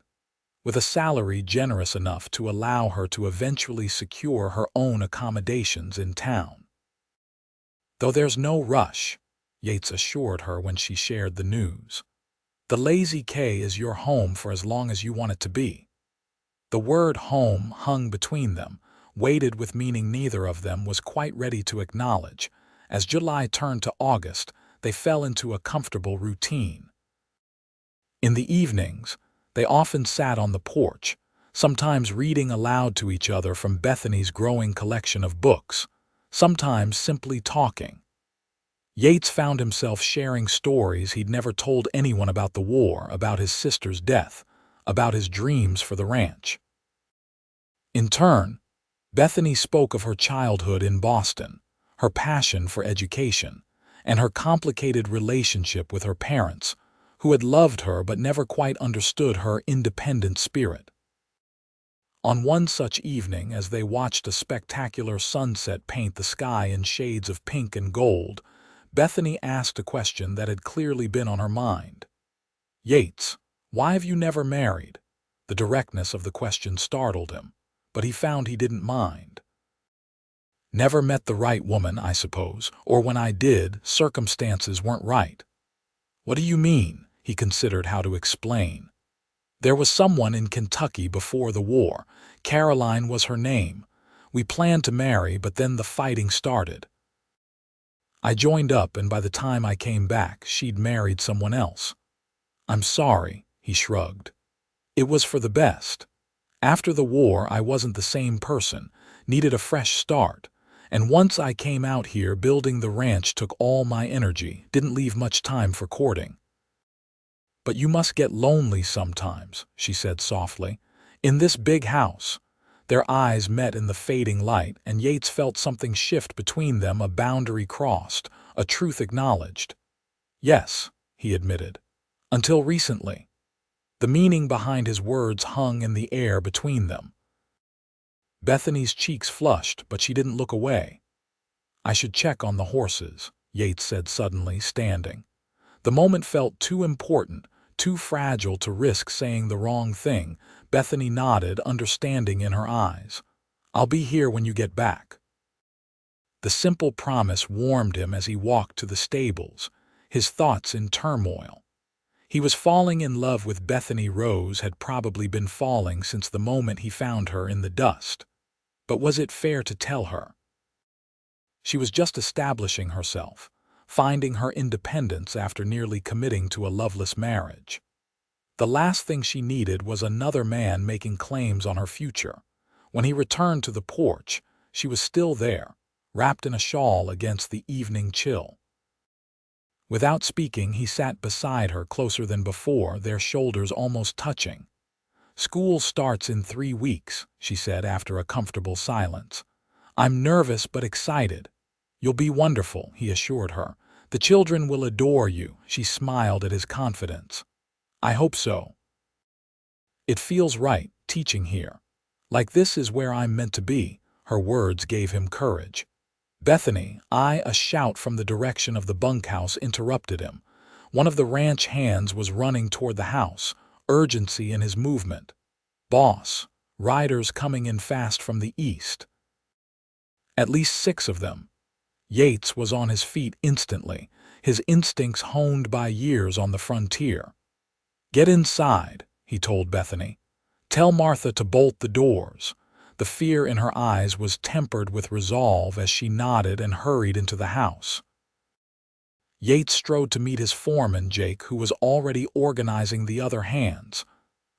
A: with a salary generous enough to allow her to eventually secure her own accommodations in town. "Though there's no rush," Yates assured her when she shared the news. "The Lazy K is your home for as long as you want it to be." The word home hung between them, weighted with meaning neither of them was quite ready to acknowledge. As July turned to August, they fell into a comfortable routine. In the evenings, they often sat on the porch, sometimes reading aloud to each other from Bethany's growing collection of books, sometimes simply talking. Yates found himself sharing stories he'd never told anyone about the war, about his sister's death, about his dreams for the ranch. In turn, Bethany spoke of her childhood in Boston, her passion for education, and her complicated relationship with her parents, who had loved her but never quite understood her independent spirit. On one such evening, as they watched a spectacular sunset paint the sky in shades of pink and gold, Bethany asked a question that had clearly been on her mind. "Yates, why have you never married?" The directness of the question startled him, but he found he didn't mind. "Never met the right woman, I suppose, or when I did, circumstances weren't right." "What do you mean?" He considered how to explain. "There was someone in Kentucky before the war. Caroline was her name. We planned to marry, but then the fighting started. I joined up, and by the time I came back, she'd married someone else." "I'm sorry," he shrugged. "It was for the best. After the war, I wasn't the same person, needed a fresh start. And once I came out here, building the ranch took all my energy, didn't leave much time for courting." "But you must get lonely sometimes," she said softly. "In this big house." Their eyes met in the fading light, and Yates felt something shift between them, a boundary crossed, a truth acknowledged. "Yes," he admitted. "Until recently." The meaning behind his words hung in the air between them. Bethany's cheeks flushed, but she didn't look away. "I should check on the horses," Yates said suddenly, standing. The moment felt too important, too fragile to risk saying the wrong thing. Bethany nodded, understanding in her eyes. "I'll be here when you get back." The simple promise warmed him as he walked to the stables, his thoughts in turmoil. He was falling in love with Bethany. Rose had probably been falling since the moment he found her in the dust. But was it fair to tell her? She was just establishing herself, finding her independence after nearly committing to a loveless marriage. The last thing she needed was another man making claims on her future. When he returned to the porch, she was still there, wrapped in a shawl against the evening chill. Without speaking, he sat beside her, closer than before, their shoulders almost touching. "School starts in 3 weeks," she said after a comfortable silence. "I'm nervous but excited." "You'll be wonderful," he assured her. "The children will adore you." She smiled at his confidence. "I hope so. It feels right, teaching here. Like this is where I'm meant to be." Her words gave him courage. "Bethany, a shout from the direction of the bunkhouse interrupted him. One of the ranch hands was running toward the house, urgency in his movement. "Boss, riders coming in fast from the east." At least 6 of them. Yates was on his feet instantly, his instincts honed by years on the frontier. "Get inside," he told Bethany. "Tell Martha to bolt the doors." The fear in her eyes was tempered with resolve as she nodded and hurried into the house. Yates strode to meet his foreman, Jake, who was already organizing the other hands.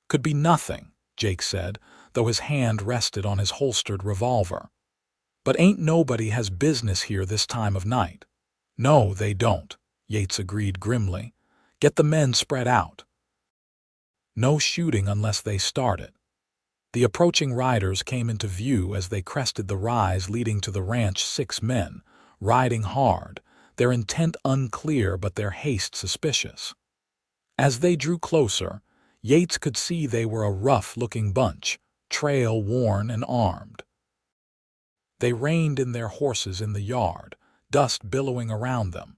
A: "Could be nothing," Jake said, though his hand rested on his holstered revolver. "But ain't nobody has business here this time of night." "No, they don't," Yates agreed grimly. "Get the men spread out. No shooting unless they start it." The approaching riders came into view as they crested the rise leading to the ranch. 6 men, riding hard, their intent unclear but their haste suspicious. As they drew closer, Yates could see they were a rough-looking bunch, trail-worn and armed. They reined in their horses in the yard, dust billowing around them.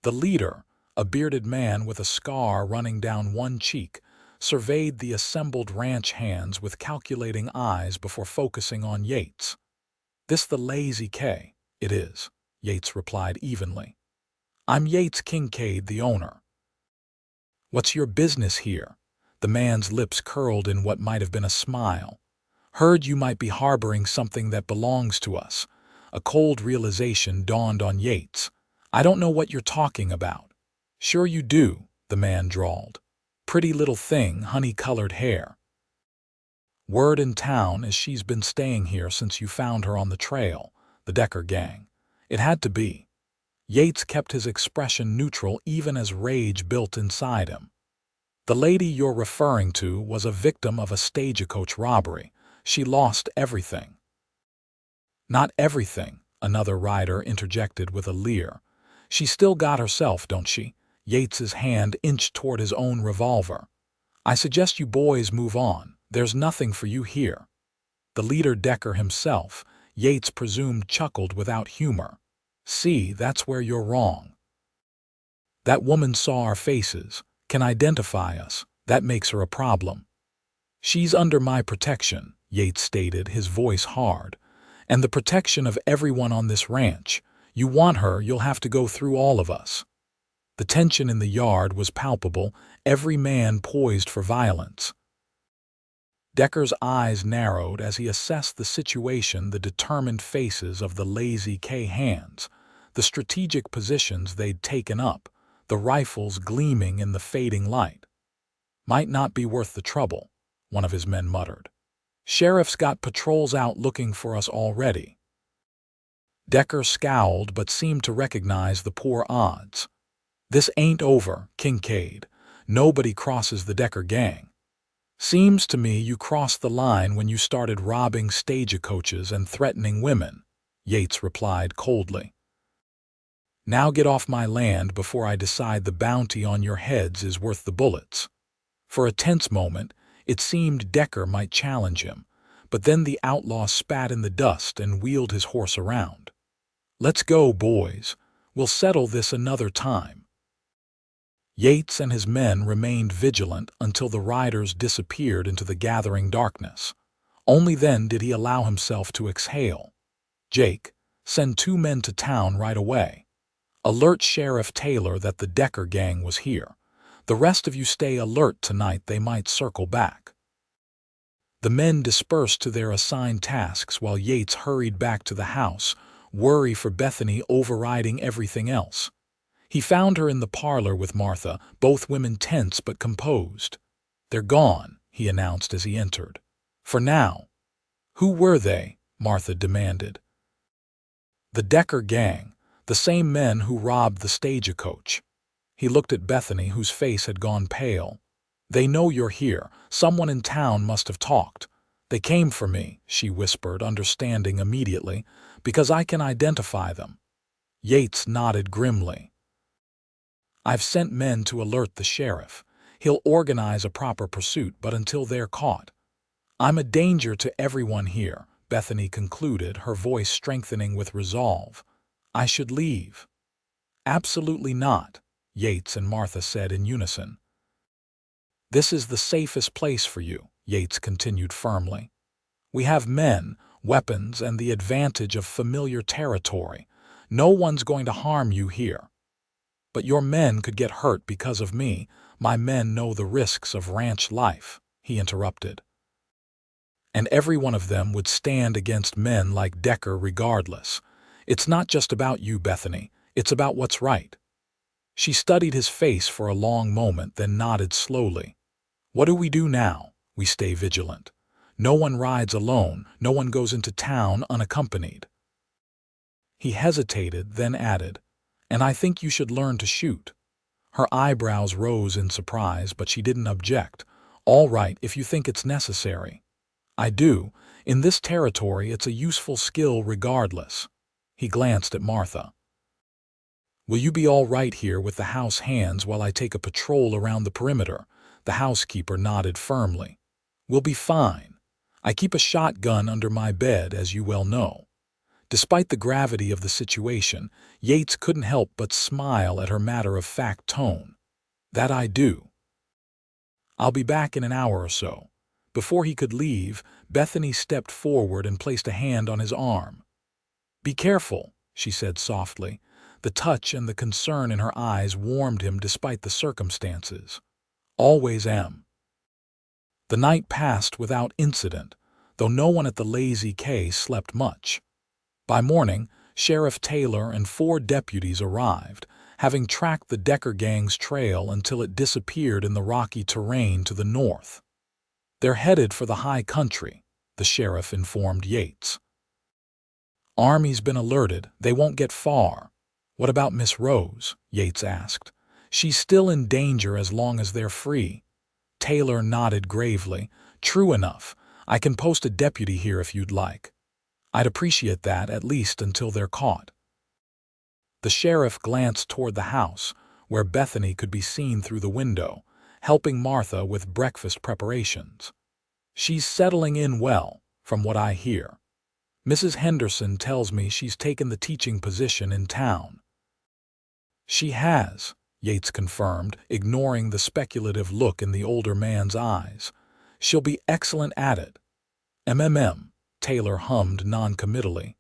A: The leader, a bearded man with a scar running down one cheek, surveyed the assembled ranch hands with calculating eyes before focusing on Yates. "This the Lazy K?" "It is," Yates replied evenly. "I'm Yates Kincaid, the owner." "What's your business here?" The man's lips curled in what might have been a smile. "Heard you might be harboring something that belongs to us." A cold realization dawned on Yates. "I don't know what you're talking about." "Sure you do," the man drawled. "Pretty little thing, honey-colored hair. Word in town is she's been staying here since you found her on the trail, the Decker gang. It had to be." Yates kept his expression neutral even as rage built inside him. "The lady you're referring to was a victim of a stagecoach robbery. She lost everything." "Not everything," another rider interjected with a leer. "She still got herself, don't she?" Yates's hand inched toward his own revolver. "I suggest you boys move on. There's nothing for you here." The leader, Decker himself, Yates presumed, chuckled without humor. "See, that's where you're wrong. That woman saw our faces, can identify us. That makes her a problem." "She's under my protection," Yates stated, his voice hard, "and the protection of everyone on this ranch. You want her, you'll have to go through all of us." The tension in the yard was palpable, every man poised for violence. Decker's eyes narrowed as he assessed the situation, the determined faces of the Lazy K hands, the strategic positions they'd taken up, the rifles gleaming in the fading light. "Might not be worth the trouble," one of his men muttered. "Sheriff's got patrols out looking for us already." Decker scowled but seemed to recognize the poor odds. "This ain't over, Kincaid. Nobody crosses the Decker gang. Seems to me you crossed the line when you started robbing stagecoaches and threatening women," Yates replied coldly. "Now get off my land before I decide the bounty on your heads is worth the bullets." For a tense moment, it seemed Decker might challenge him, but then the outlaw spat in the dust and wheeled his horse around. "Let's go, boys. We'll settle this another time." Yates and his men remained vigilant until the riders disappeared into the gathering darkness. Only then did he allow himself to exhale. "Jake, send 2 men to town right away. Alert Sheriff Taylor that the Decker gang was here. The rest of you stay alert tonight, they might circle back." The men dispersed to their assigned tasks while Yates hurried back to the house, worry for Bethany overriding everything else. He found her in the parlor with Martha, both women tense but composed. "They're gone," he announced as he entered. "For now." "Who were they?" Martha demanded. "The Decker gang, the same men who robbed the stagecoach." He looked at Bethany, whose face had gone pale. "They know you're here. Someone in town must have talked. They came for me," she whispered, understanding immediately, "because I can identify them." Yates nodded grimly. "I've sent men to alert the sheriff. He'll organize a proper pursuit, but until they're caught. I'm a danger to everyone here," Bethany concluded, her voice strengthening with resolve. "I should leave." "Absolutely not," Yates and Martha said in unison. This is the safest place for you, Yates continued firmly. We have men, weapons, and the advantage of familiar territory. No one's going to harm you here. But your men could get hurt because of me. My men know the risks of ranch life, he interrupted. And every one of them would stand against men like Decker regardless. It's not just about you, Bethany. It's about what's right. She studied his face for a long moment, then nodded slowly. What do we do now? We stay vigilant. No one rides alone. No one goes into town unaccompanied. He hesitated, then added, and I think you should learn to shoot. Her eyebrows rose in surprise, but she didn't object. All right, if you think it's necessary. I do. In this territory, it's a useful skill regardless. He glanced at Martha. Will you be all right here with the house hands while I take a patrol around the perimeter? The housekeeper nodded firmly. We'll be fine. I keep a shotgun under my bed, as you well know. Despite the gravity of the situation, Yates couldn't help but smile at her matter-of-fact tone. That I do. I'll be back in an hour or so. Before he could leave, Bethany stepped forward and placed a hand on his arm. Be careful, she said softly. The touch and the concern in her eyes warmed him despite the circumstances. Always am. The night passed without incident, though no one at the Lazy K slept much. By morning, Sheriff Taylor and 4 deputies arrived, having tracked the Decker gang's trail until it disappeared in the rocky terrain to the north. They're headed for the high country, the sheriff informed Yates. Army's been alerted. They won't get far. What about Miss Rose? Yates asked. She's still in danger as long as they're free. Taylor nodded gravely. True enough. I can post a deputy here if you'd like. I'd appreciate that, at least until they're caught. The sheriff glanced toward the house, where Bethany could be seen through the window, helping Martha with breakfast preparations. She's settling in well, from what I hear. Mrs. Henderson tells me she's taken the teaching position in town. She has, Yates confirmed, ignoring the speculative look in the older man's eyes. She'll be excellent at it. Taylor hummed noncommittally.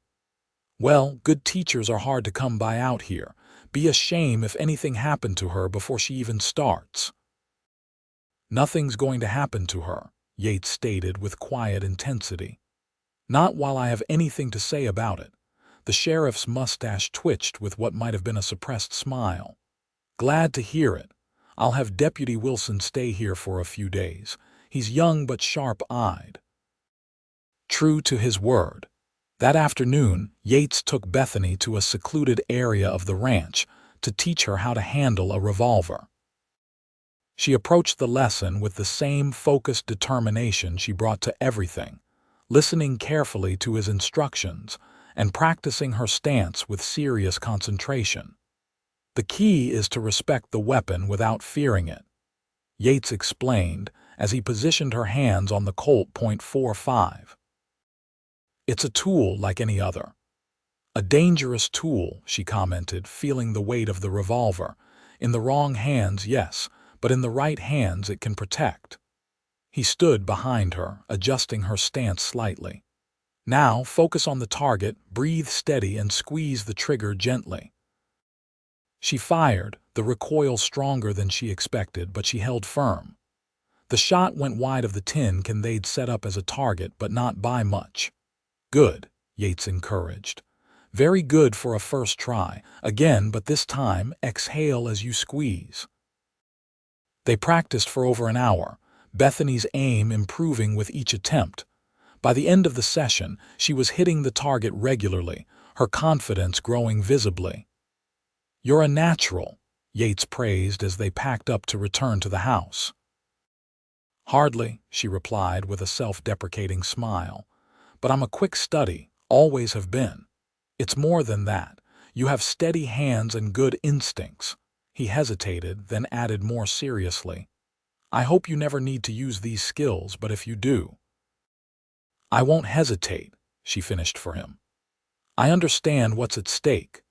A: Well, good teachers are hard to come by out here. Be a shame if anything happened to her before she even starts. Nothing's going to happen to her, Yates stated with quiet intensity. Not while I have anything to say about it. The sheriff's mustache twitched with what might have been a suppressed smile. Glad to hear it. I'll have Deputy Wilson stay here for a few days. He's young but sharp-eyed. True to his word. That afternoon, Yates took Bethany to a secluded area of the ranch to teach her how to handle a revolver. She approached the lesson with the same focused determination she brought to everything, listening carefully to his instructions and practicing her stance with serious concentration. The key is to respect the weapon without fearing it, Yates explained as he positioned her hands on the Colt .45. It's a tool like any other. A dangerous tool, she commented, feeling the weight of the revolver. In the wrong hands, yes, but in the right hands it can protect. He stood behind her, adjusting her stance slightly. Now, focus on the target, breathe steady, and squeeze the trigger gently. She fired, the recoil stronger than she expected, but she held firm. The shot went wide of the tin can they'd set up as a target, but not by much. Good, Yates encouraged. Very good for a first try. Again, but this time, exhale as you squeeze. They practiced for over an hour, Bethany's aim improving with each attempt. By the end of the session, she was hitting the target regularly, her confidence growing visibly. You're a natural, Yates praised as they packed up to return to the house. Hardly, she replied with a self-deprecating smile. But I'm a quick study, always have been. It's more than that. You have steady hands and good instincts. He hesitated, then added more seriously. I hope you never need to use these skills, but if you do. I won't hesitate, she finished for him. I understand what's at stake.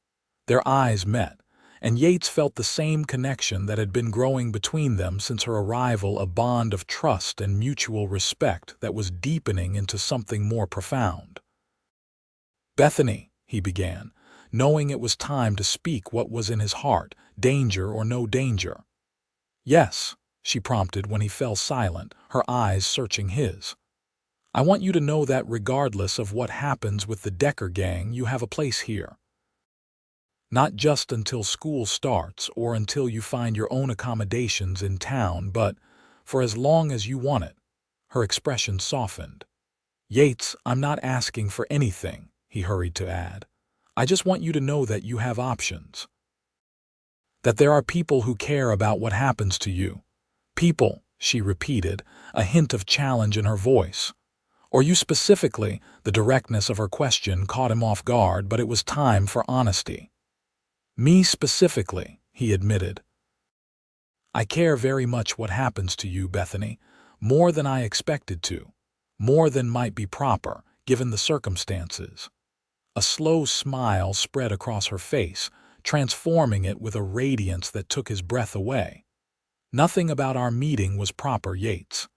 A: Their eyes met, and Yates felt the same connection that had been growing between them since her arrival, a bond of trust and mutual respect that was deepening into something more profound. "Bethany," he began, knowing it was time to speak what was in his heart, danger or no danger. "Yes," she prompted when he fell silent, her eyes searching his. "I want you to know that regardless of what happens with the Decker gang, you have a place here. Not just until school starts or until you find your own accommodations in town, but for as long as you want it." Her expression softened. "Yates, I'm not asking for anything," he hurried to add. "I just want you to know that you have options. That there are people who care about what happens to you. People," she repeated, a hint of challenge in her voice. "Or you specifically." The directness of her question caught him off guard, but it was time for honesty. "Me specifically," he admitted. "I care very much what happens to you, Bethany, more than I expected to, more than might be proper, given the circumstances." A slow smile spread across her face, transforming it with a radiance that took his breath away. "Nothing about our meeting was proper, Yates.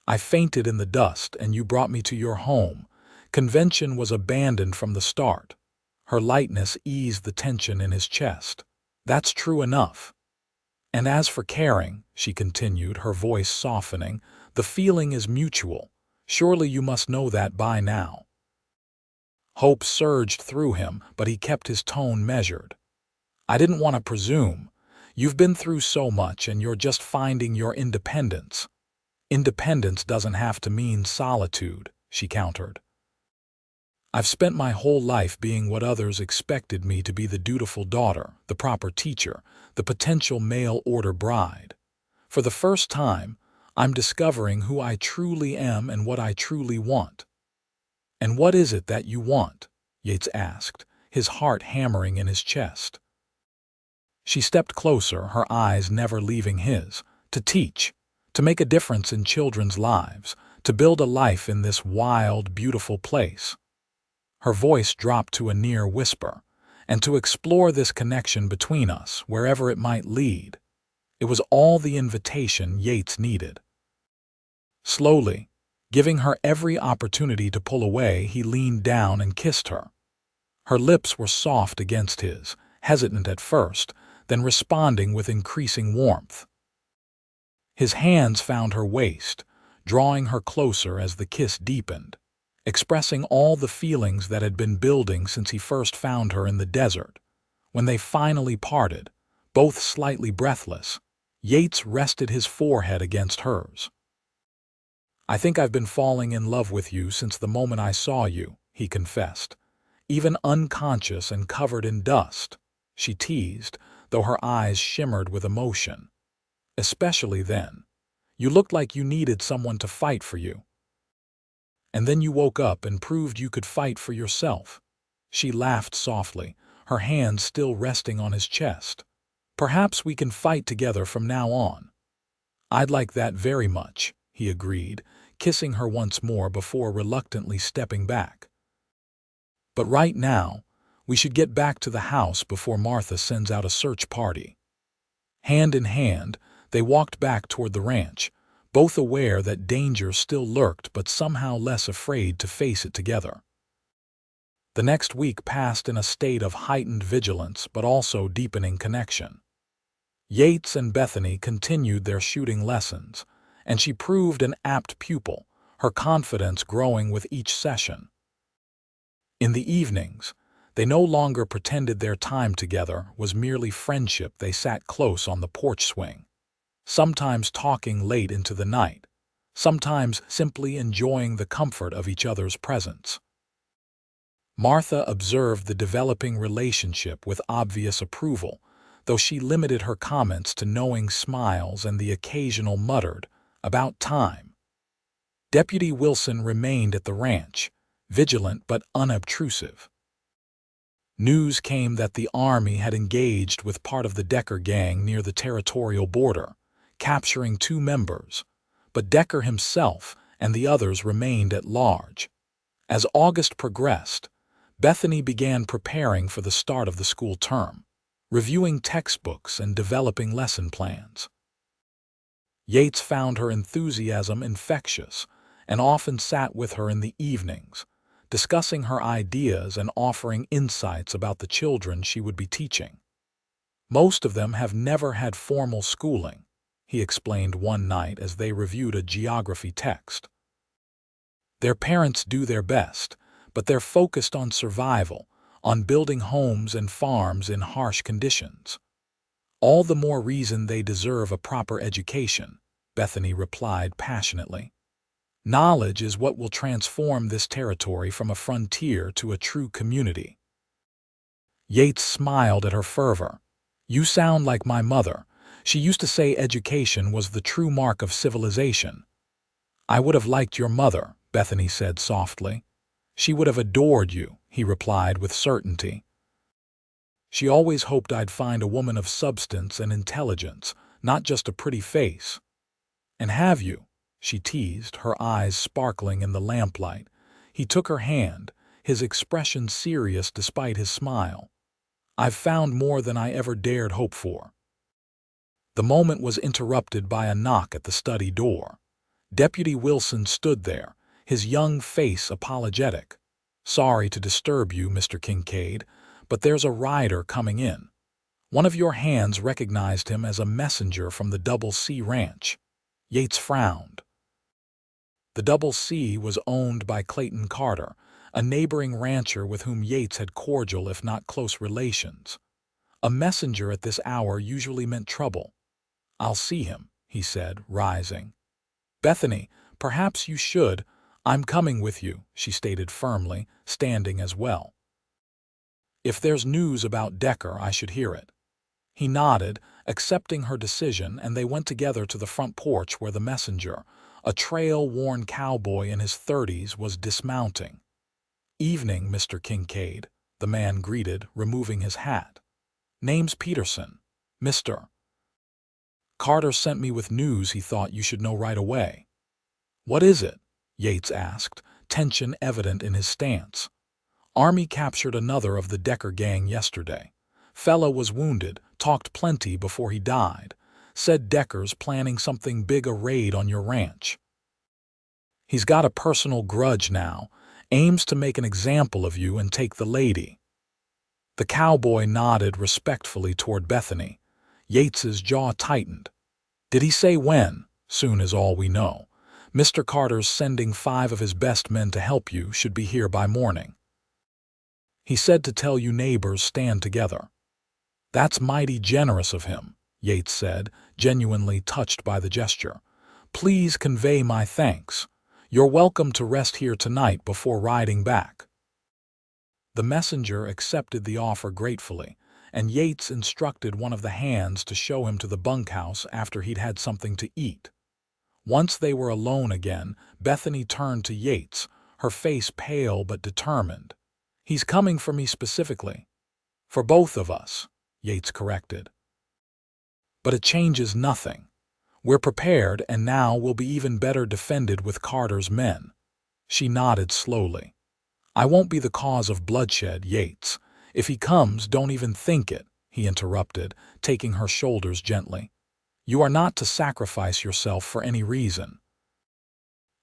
A: I fainted in the dust and you brought me to your home. Convention was abandoned from the start." Her lightness eased the tension in his chest. "That's true enough. And as for caring," she continued, her voice softening, "the feeling is mutual. Surely you must know that by now." Hope surged through him, but he kept his tone measured. "I didn't want to presume. You've been through so much and you're just finding your independence." "Independence doesn't have to mean solitude," she countered. "I've spent my whole life being what others expected me to be: the dutiful daughter, the proper teacher, the potential mail-order bride. For the first time, I'm discovering who I truly am and what I truly want." "And what is it that you want?" Yates asked, his heart hammering in his chest. She stepped closer, her eyes never leaving his. "To teach, to make a difference in children's lives, to build a life in this wild, beautiful place." Her voice dropped to a near whisper, "And to explore this connection between us, wherever it might lead." It was all the invitation Yates needed. Slowly, giving her every opportunity to pull away, he leaned down and kissed her. Her lips were soft against his, hesitant at first, then responding with increasing warmth. His hands found her waist, drawing her closer as the kiss deepened, expressing all the feelings that had been building since he first found her in the desert. When they finally parted, both slightly breathless, Yates rested his forehead against hers. "I think I've been falling in love with you since the moment I saw you," he confessed. "Even unconscious and covered in dust," she teased, though her eyes shimmered with emotion. "Especially then. You looked like you needed someone to fight for you. And then you woke up and proved you could fight for yourself." She laughed softly, her hands still resting on his chest. "Perhaps we can fight together from now on." "I'd like that very much," he agreed, kissing her once more before reluctantly stepping back. "But right now, we should get back to the house before Martha sends out a search party." Hand in hand, they walked back toward the ranch, both aware that danger still lurked but somehow less afraid to face it together. The next week passed in a state of heightened vigilance but also deepening connection. Yates and Bethany continued their shooting lessons, and she proved an apt pupil, her confidence growing with each session. In the evenings, they no longer pretended their time together was merely friendship. They sat close on the porch swing, sometimes talking late into the night, sometimes simply enjoying the comfort of each other's presence. Martha observed the developing relationship with obvious approval, though she limited her comments to knowing smiles and the occasional muttered, "About time." Deputy Wilson remained at the ranch, vigilant but unobtrusive. News came that the Army had engaged with part of the Decker gang near the territorial border, capturing 2 members, but Decker himself and the others remained at large. As August progressed, Bethany began preparing for the start of the school term. reviewing textbooks and developing lesson plans. Yates found her enthusiasm infectious and often sat with her in the evenings, discussing her ideas and offering insights about the children she would be teaching. Most of them have never had formal schooling, he explained one night as they reviewed a geography text. Their parents do their best, but they're focused on survival, on building homes and farms in harsh conditions. All the more reason they deserve a proper education, Bethany replied passionately. Knowledge is what will transform this territory from a frontier to a true community. Yates smiled at her fervor. You sound like my mother. She used to say education was the true mark of civilization. I would have liked your mother, Bethany said softly. She would have adored you, he replied with certainty. She always hoped I'd find a woman of substance and intelligence, not just a pretty face. And have you? She teased, her eyes sparkling in the lamplight. He took her hand, his expression serious despite his smile. I've found more than I ever dared hope for. The moment was interrupted by a knock at the study door. Deputy Wilson stood there, his young face apologetic. Sorry to disturb you, Mr. Kincaid, but there's a rider coming in. One of your hands recognized him as a messenger from the Double C Ranch. Yates frowned. The Double C was owned by Clayton Carter, a neighboring rancher with whom Yates had cordial if not close relations. A messenger at this hour usually meant trouble. I'll see him, he said, rising. Bethany, perhaps you should. I'm coming with you, she stated firmly, standing as well. If there's news about Decker, I should hear it. He nodded, accepting her decision, and they went together to the front porch where the messenger, a trail-worn cowboy in his 30s, was dismounting. Evening, Mr. Kincaid, the man greeted, removing his hat. Name's Peterson. Mr. Carter sent me with news he thought you should know right away. What is it? Yates asked, tension evident in his stance. Army captured another of the Decker gang yesterday. Fella was wounded, talked plenty before he died. Said Decker's planning something big, a raid on your ranch. He's got a personal grudge now, aims to make an example of you and take the lady. The cowboy nodded respectfully toward Bethany. Yates's jaw tightened. Did he say when? Soon is all we know. Mr. Carter's sending 5 of his best men to help you, should be here by morning. He said to tell you neighbors stand together. That's mighty generous of him, Yates said, genuinely touched by the gesture. Please convey my thanks. You're welcome to rest here tonight before riding back. The messenger accepted the offer gratefully, and Yates instructed one of the hands to show him to the bunkhouse after he'd had something to eat. Once they were alone again, Bethany turned to Yates, her face pale but determined. He's coming for me specifically. For both of us, Yates corrected. But it changes nothing. We're prepared, and now we'll be even better defended with Carter's men. She nodded slowly. I won't be the cause of bloodshed, Yates. If he comes, don't even think it, he interrupted, taking her shoulders gently. You are not to sacrifice yourself for any reason.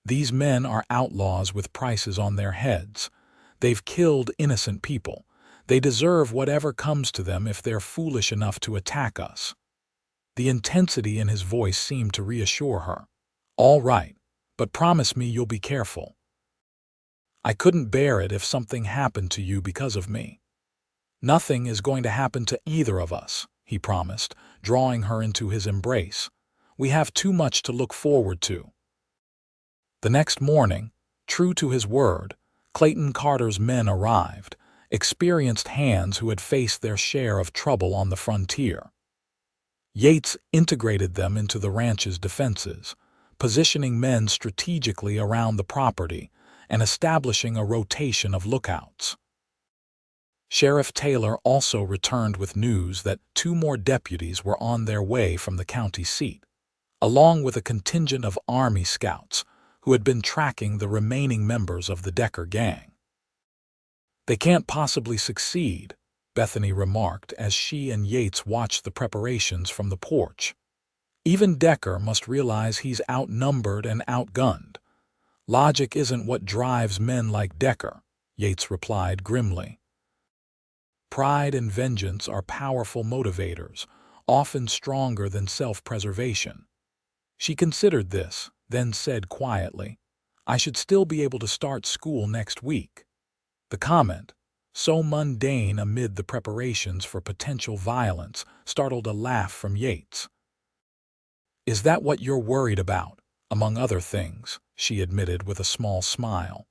A: These men are outlaws with prices on their heads. They've killed innocent people. They deserve whatever comes to them if they're foolish enough to attack us. The intensity in his voice seemed to reassure her. All right, but promise me you'll be careful. I couldn't bear it if something happened to you because of me. Nothing is going to happen to either of us, he promised, drawing her into his embrace. We have too much to look forward to. The next morning, true to his word, Clayton Carter's men arrived, experienced hands who had faced their share of trouble on the frontier. Yates integrated them into the ranch's defenses, positioning men strategically around the property and establishing a rotation of lookouts. Sheriff Taylor also returned with news that 2 more deputies were on their way from the county seat, along with a contingent of Army scouts who had been tracking the remaining members of the Decker gang. They can't possibly succeed, Bethany remarked as she and Yates watched the preparations from the porch. Even Decker must realize he's outnumbered and outgunned. Logic isn't what drives men like Decker, Yates replied grimly. Pride and vengeance are powerful motivators, often stronger than self-preservation. She considered this, then said quietly, "I should still be able to start school next week." The comment, so mundane amid the preparations for potential violence, startled a laugh from Yates. "Is that what you're worried about, among other things?" she admitted with a small smile.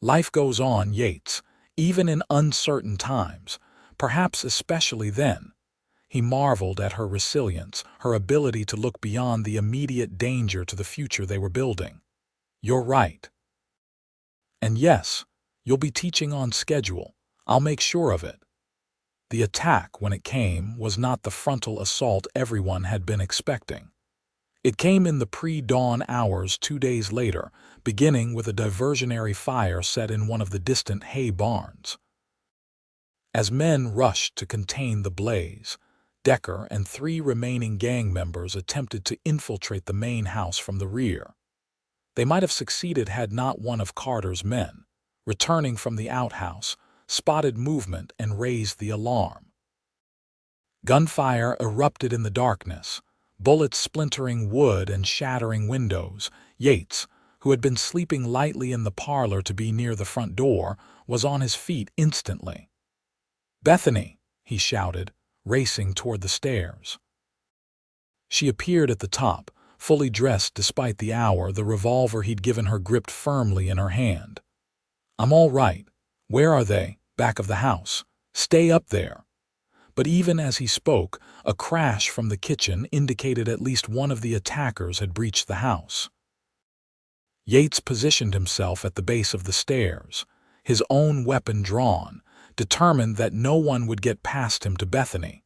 A: "Life goes on, Yates, even in uncertain times, perhaps especially then." He marveled at her resilience, her ability to look beyond the immediate danger to the future they were building. "You're right. And yes, you'll be teaching on schedule. I'll make sure of it." The attack, when it came, was not the frontal assault everyone had been expecting. It came in the pre-dawn hours 2 days later, beginning with a diversionary fire set in one of the distant hay barns. As men rushed to contain the blaze, Decker and 3 remaining gang members attempted to infiltrate the main house from the rear. They might have succeeded had not one of Carter's men, returning from the outhouse, spotted movement and raised the alarm. Gunfire erupted in the darkness, bullets splintering wood and shattering windows. Yates, who had been sleeping lightly in the parlor to be near the front door, was on his feet instantly. "Bethany!" he shouted, racing toward the stairs. She appeared at the top, fully dressed despite the hour, the revolver he'd given her gripped firmly in her hand. "I'm all right. Where are they?" "Back of the house. Stay up there." But even as he spoke, a crash from the kitchen indicated at least one of the attackers had breached the house. Yates positioned himself at the base of the stairs, his own weapon drawn, determined that no one would get past him to Bethany.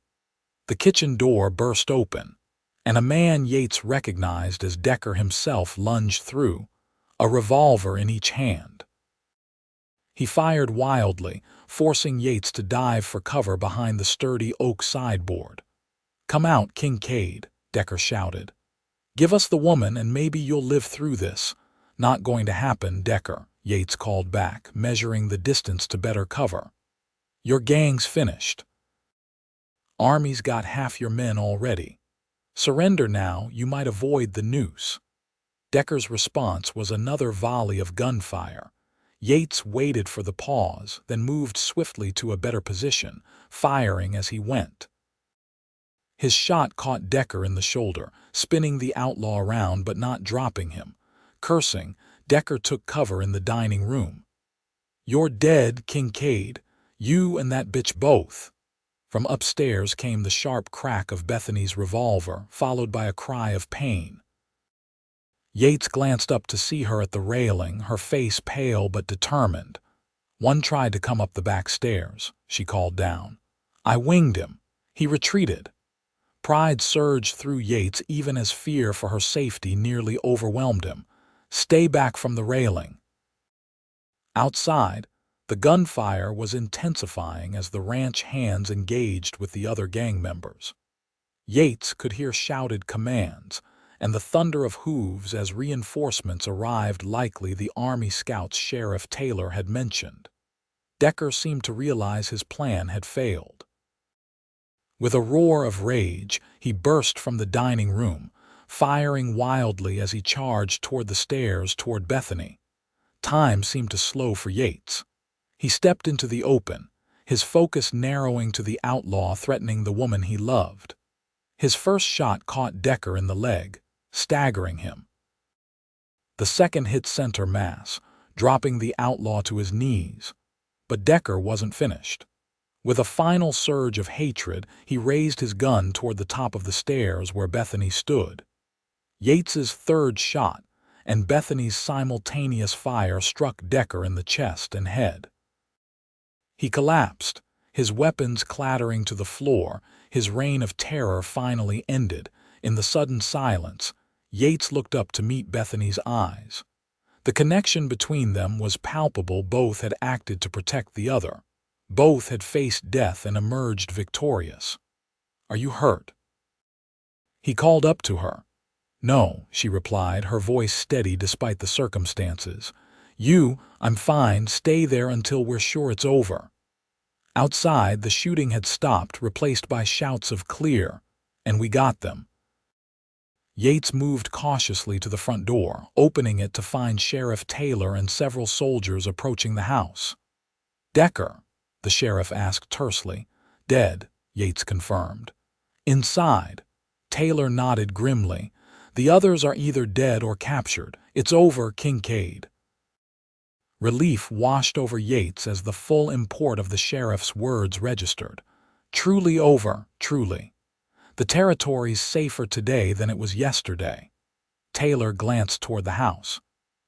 A: The kitchen door burst open, and a man Yates recognized as Decker himself lunged through, a revolver in each hand. He fired wildly, forcing Yates to dive for cover behind the sturdy oak sideboard. "Come out, Kincaid," Decker shouted. "Give us the woman and maybe you'll live through this." "Not going to happen, Decker," Yates called back, measuring the distance to better cover. "Your gang's finished. Army's got half your men already. Surrender now, you might avoid the noose." Decker's response was another volley of gunfire. Yates waited for the pause, then moved swiftly to a better position, firing as he went. His shot caught Decker in the shoulder, spinning the outlaw around but not dropping him. Cursing, Decker took cover in the dining room. "You're dead, Kincaid. You and that bitch both." From upstairs came the sharp crack of Bethany's revolver, followed by a cry of pain. Yates glanced up to see her at the railing, her face pale but determined. "One tried to come up the back stairs," she called down. "I winged him. He retreated." Pride surged through Yates even as fear for her safety nearly overwhelmed him. "Stay back from the railing." Outside, the gunfire was intensifying as the ranch hands engaged with the other gang members. Yates could hear shouted commands and the thunder of hooves as reinforcements arrived, likely the Army scouts Sheriff Taylor had mentioned. Decker seemed to realize his plan had failed. With a roar of rage, he burst from the dining room, firing wildly as he charged toward the stairs toward Bethany. Time seemed to slow for Yates. He stepped into the open, his focus narrowing to the outlaw threatening the woman he loved. His first shot caught Decker in the leg, staggering him. The second hit center mass, dropping the outlaw to his knees. But Decker wasn't finished. With a final surge of hatred, he raised his gun toward the top of the stairs where Bethany stood. Yates's third shot and Bethany's simultaneous fire struck Decker in the chest and head. He collapsed, his weapons clattering to the floor. His reign of terror finally ended. In the sudden silence, Yates looked up to meet Bethany's eyes. The connection between them was palpable. Both had acted to protect the other. Both had faced death and emerged victorious. "Are you hurt?" he called up to her. "No," she replied, her voice steady despite the circumstances. I'm fine, stay there until we're sure it's over." Outside, the shooting had stopped, replaced by shouts of "clear," and we got them. Yates moved cautiously to the front door, opening it to find Sheriff Taylor and several soldiers approaching the house. "Decker?" the sheriff asked tersely. "Dead," Yates confirmed. "Inside?" Taylor nodded grimly. "The others are either dead or captured. It's over, Kincaid." Relief washed over Yates as the full import of the sheriff's words registered. Truly over, truly. The territory's safer today than it was yesterday. Taylor glanced toward the house.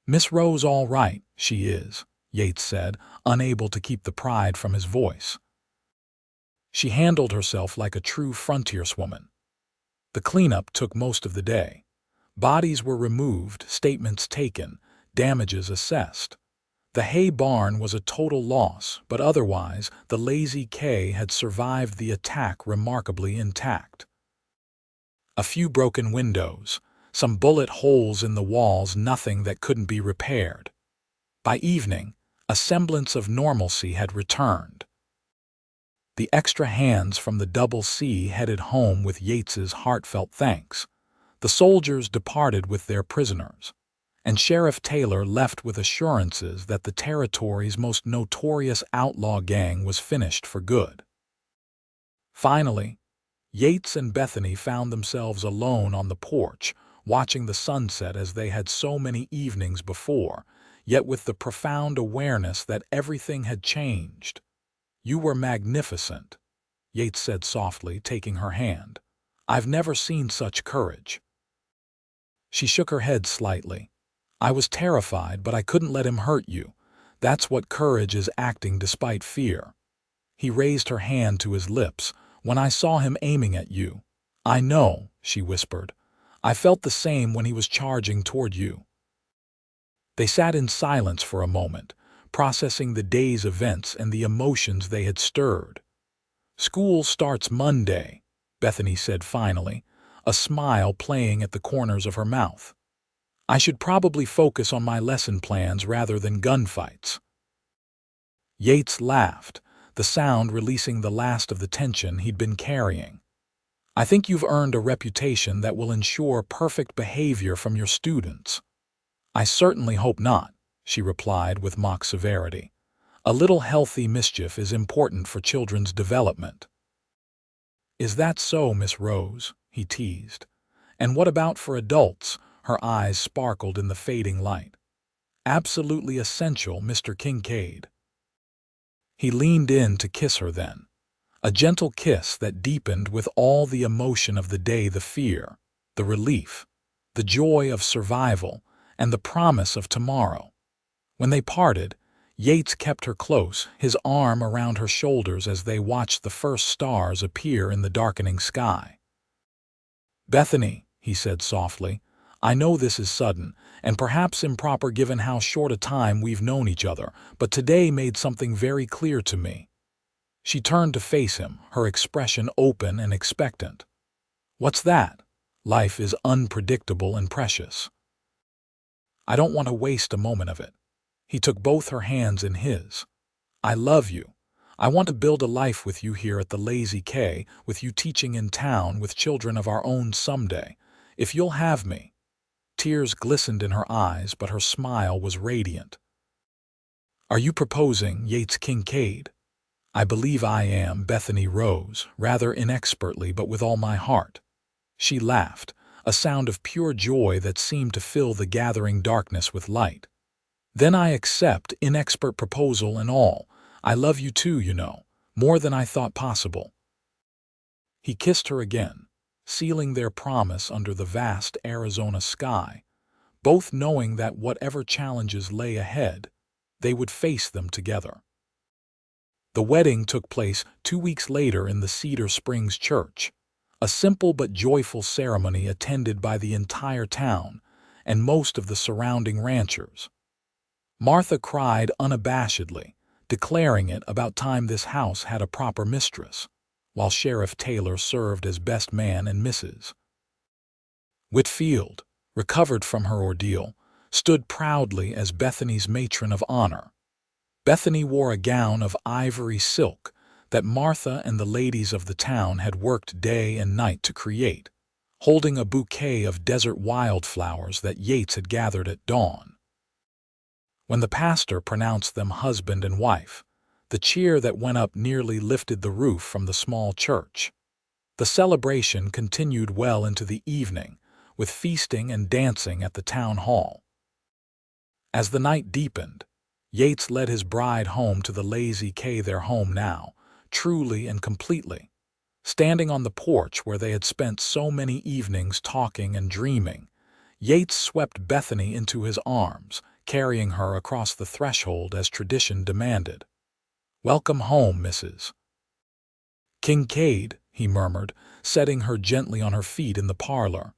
A: "Miss Rose all right, she is," Yates said, unable to keep the pride from his voice. "She handled herself like a true frontierswoman." The cleanup took most of the day. Bodies were removed, statements taken, damages assessed. The hay barn was a total loss, but otherwise, the Lazy K had survived the attack remarkably intact. A few broken windows, some bullet holes in the walls, nothing that couldn't be repaired. By evening, a semblance of normalcy had returned. The extra hands from the Double C headed home with Yates's heartfelt thanks. The soldiers departed with their prisoners, and Sheriff Taylor left with assurances that the territory's most notorious outlaw gang was finished for good. Finally, Yates and Bethany found themselves alone on the porch, watching the sunset as they had so many evenings before, yet with the profound awareness that everything had changed. "You were magnificent," Yates said softly, taking her hand. "I've never seen such courage." She shook her head slightly. "I was terrified, but I couldn't let him hurt you. That's what courage is, acting despite fear." He raised her hand to his lips. "When I saw him aiming at you." "I know," she whispered. "I felt the same when he was charging toward you." They sat in silence for a moment, processing the day's events and the emotions they had stirred. "School starts Monday," Bethany said finally, a smile playing at the corners of her mouth. "I should probably focus on my lesson plans rather than gunfights." Yates laughed, the sound releasing the last of the tension he'd been carrying. "I think you've earned a reputation that will ensure perfect behavior from your students." "I certainly hope not," she replied with mock severity. "A little healthy mischief is important for children's development." "Is that so, Miss Rose?" he teased. "And what about for adults?" Her eyes sparkled in the fading light. "Absolutely essential, Mr. Kincaid." He leaned in to kiss her then. A gentle kiss that deepened with all the emotion of the day, the fear, the relief, the joy of survival, and the promise of tomorrow. When they parted, Yates kept her close, his arm around her shoulders as they watched the first stars appear in the darkening sky. "Bethany," he said softly, "I know this is sudden, and perhaps improper given how short a time we've known each other, but today made something very clear to me." She turned to face him, her expression open and expectant. "What's that?" "Life is unpredictable and precious. I don't want to waste a moment of it." He took both her hands in his. "I love you. I want to build a life with you here at the Lazy K, with you teaching in town, with children of our own someday. If you'll have me." Tears glistened in her eyes, but her smile was radiant. "Are you proposing, Yates Kincaid?" "I believe I am," Bethany rose, rather inexpertly but with all my heart. She laughed, a sound of pure joy that seemed to fill the gathering darkness with light. "Then I accept, inexpert proposal and all. I love you too, you know, more than I thought possible." He kissed her again, sealing their promise under the vast Arizona sky, both knowing that whatever challenges lay ahead, they would face them together. The wedding took place 2 weeks later in the Cedar Springs Church, a simple but joyful ceremony attended by the entire town and most of the surrounding ranchers. Martha cried unabashedly, declaring it about time this house had a proper mistress, while Sheriff Taylor served as best man and Mrs. Whitfield, recovered from her ordeal, stood proudly as Bethany's matron of honor. Bethany wore a gown of ivory silk that Martha and the ladies of the town had worked day and night to create, holding a bouquet of desert wildflowers that Yates had gathered at dawn. When the pastor pronounced them husband and wife, the cheer that went up nearly lifted the roof from the small church. The celebration continued well into the evening, with feasting and dancing at the town hall. As the night deepened, Yates led his bride home to the lazy K, their home now, truly and completely. Standing on the porch where they had spent so many evenings talking and dreaming, Yates swept Bethany into his arms, carrying her across the threshold as tradition demanded. "Welcome home, Mrs. Kincaid," he murmured, setting her gently on her feet in the parlor.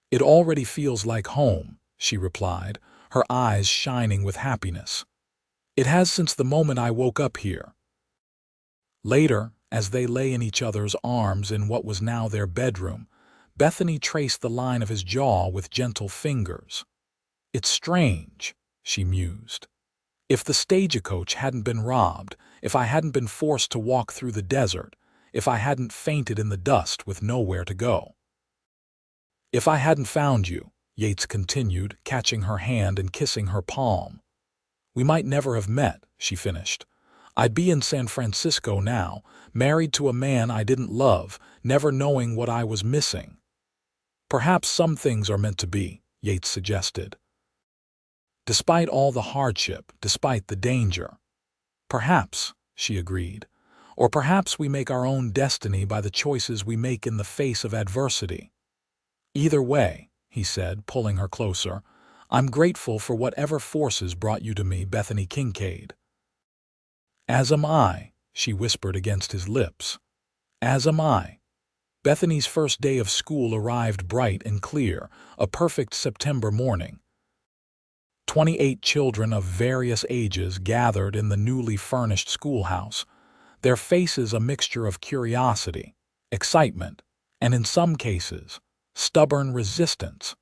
A: "It already feels like home," she replied, her eyes shining with happiness. "It has since the moment I woke up here." Later, as they lay in each other's arms in what was now their bedroom, Bethany traced the line of his jaw with gentle fingers. "It's strange," she mused. "If the stagecoach hadn't been robbed, if I hadn't been forced to walk through the desert, if I hadn't fainted in the dust with nowhere to go. If I hadn't found you," Yates continued, catching her hand and kissing her palm. "We might never have met," she finished. "I'd be in San Francisco now, married to a man I didn't love, never knowing what I was missing." "Perhaps some things are meant to be," Yates suggested. "Despite all the hardship, despite the danger." "Perhaps," she agreed. "Or perhaps we make our own destiny by the choices we make in the face of adversity." "Either way," he said, pulling her closer, "I'm grateful for whatever forces brought you to me, Bethany Kincaid." "As am I," she whispered against his lips. "As am I." Bethany's first day of school arrived bright and clear, a perfect September morning. 28 children of various ages gathered in the newly furnished schoolhouse, their faces a mixture of curiosity, excitement, and in some cases, stubborn resistance.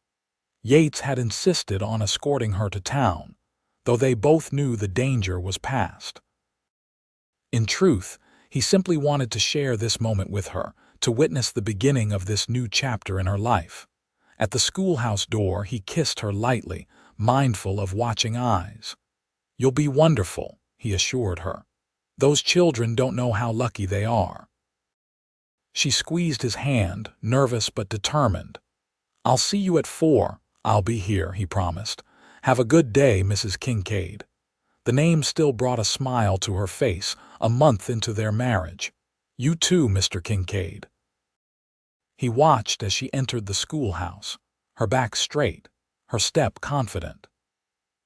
A: Yates had insisted on escorting her to town, though they both knew the danger was past. In truth, he simply wanted to share this moment with her, to witness the beginning of this new chapter in her life. At the schoolhouse door, he kissed her lightly, mindful of watching eyes. "You'll be wonderful," he assured her. "Those children don't know how lucky they are." She squeezed his hand, nervous but determined. "I'll see you at 4. I'll be here," he promised. "Have a good day, Mrs. Kincaid." The name still brought a smile to her face, a month into their marriage. "You too, Mr. Kincaid." He watched as she entered the schoolhouse, her back straight, her step confident.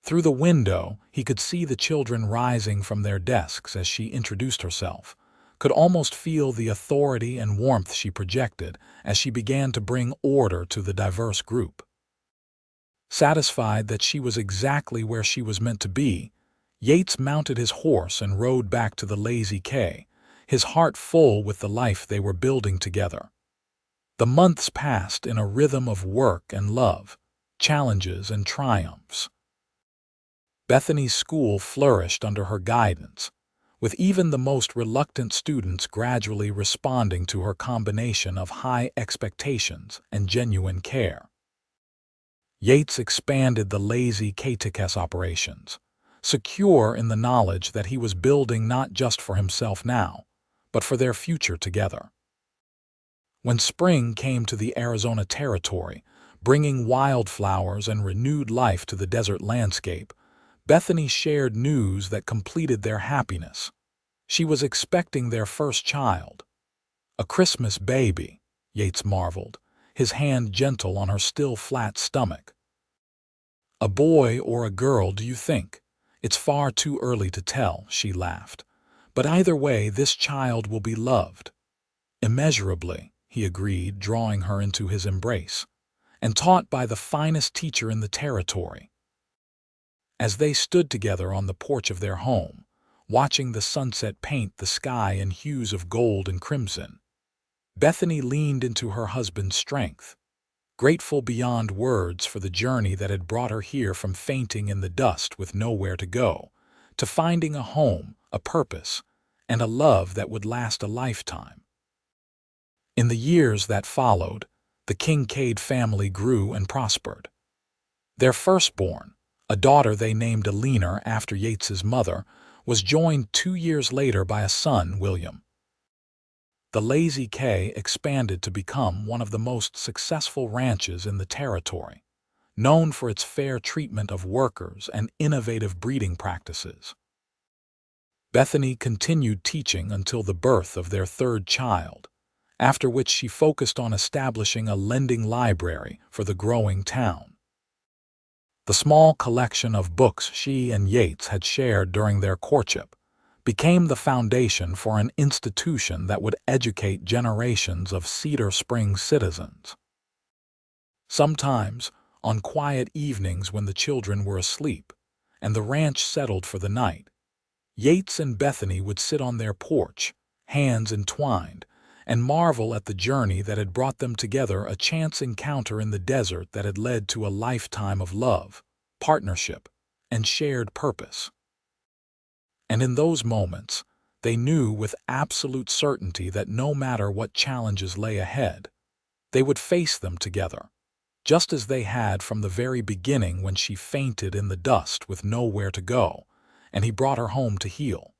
A: Through the window, he could see the children rising from their desks as she introduced herself, could almost feel the authority and warmth she projected as she began to bring order to the diverse group. Satisfied that she was exactly where she was meant to be, Yates mounted his horse and rode back to the Lazy K, his heart full with the life they were building together. The months passed in a rhythm of work and love, challenges and triumphs. Bethany's school flourished under her guidance, with even the most reluctant students gradually responding to her combination of high expectations and genuine care. Yates expanded the Lazy K-TKS operations, secure in the knowledge that he was building not just for himself now, but for their future together. When spring came to the Arizona territory, bringing wildflowers and renewed life to the desert landscape, Bethany shared news that completed their happiness. She was expecting their first child. "A Christmas baby," Yates marveled, his hand gentle on her still flat stomach. "A boy or a girl, do you think? It's far too early to tell," she laughed. "But either way, this child will be loved." "Immeasurably," he agreed, drawing her into his embrace, "and taught by the finest teacher in the territory." As they stood together on the porch of their home, watching the sunset paint the sky in hues of gold and crimson. Bethany leaned into her husband's strength, grateful beyond words for the journey that had brought her here from fainting in the dust with nowhere to go, to finding a home, a purpose, and a love that would last a lifetime. In the years that followed, the Kincaid family grew and prospered. Their firstborn, a daughter they named Alina after Yates's mother, was joined 2 years later by a son, William. The Lazy K expanded to become one of the most successful ranches in the territory, known for its fair treatment of workers and innovative breeding practices. Bethany continued teaching until the birth of their third child, after which she focused on establishing a lending library for the growing town. The small collection of books she and Yates had shared during their courtship became the foundation for an institution that would educate generations of Cedar Springs citizens. Sometimes, on quiet evenings when the children were asleep and the ranch settled for the night, Yates and Bethany would sit on their porch, hands entwined, and marvel at the journey that had brought them together, a chance encounter in the desert that had led to a lifetime of love, partnership, and shared purpose. And in those moments, they knew with absolute certainty that no matter what challenges lay ahead, they would face them together, just as they had from the very beginning when she fainted in the dust with nowhere to go, and he brought her home to heal.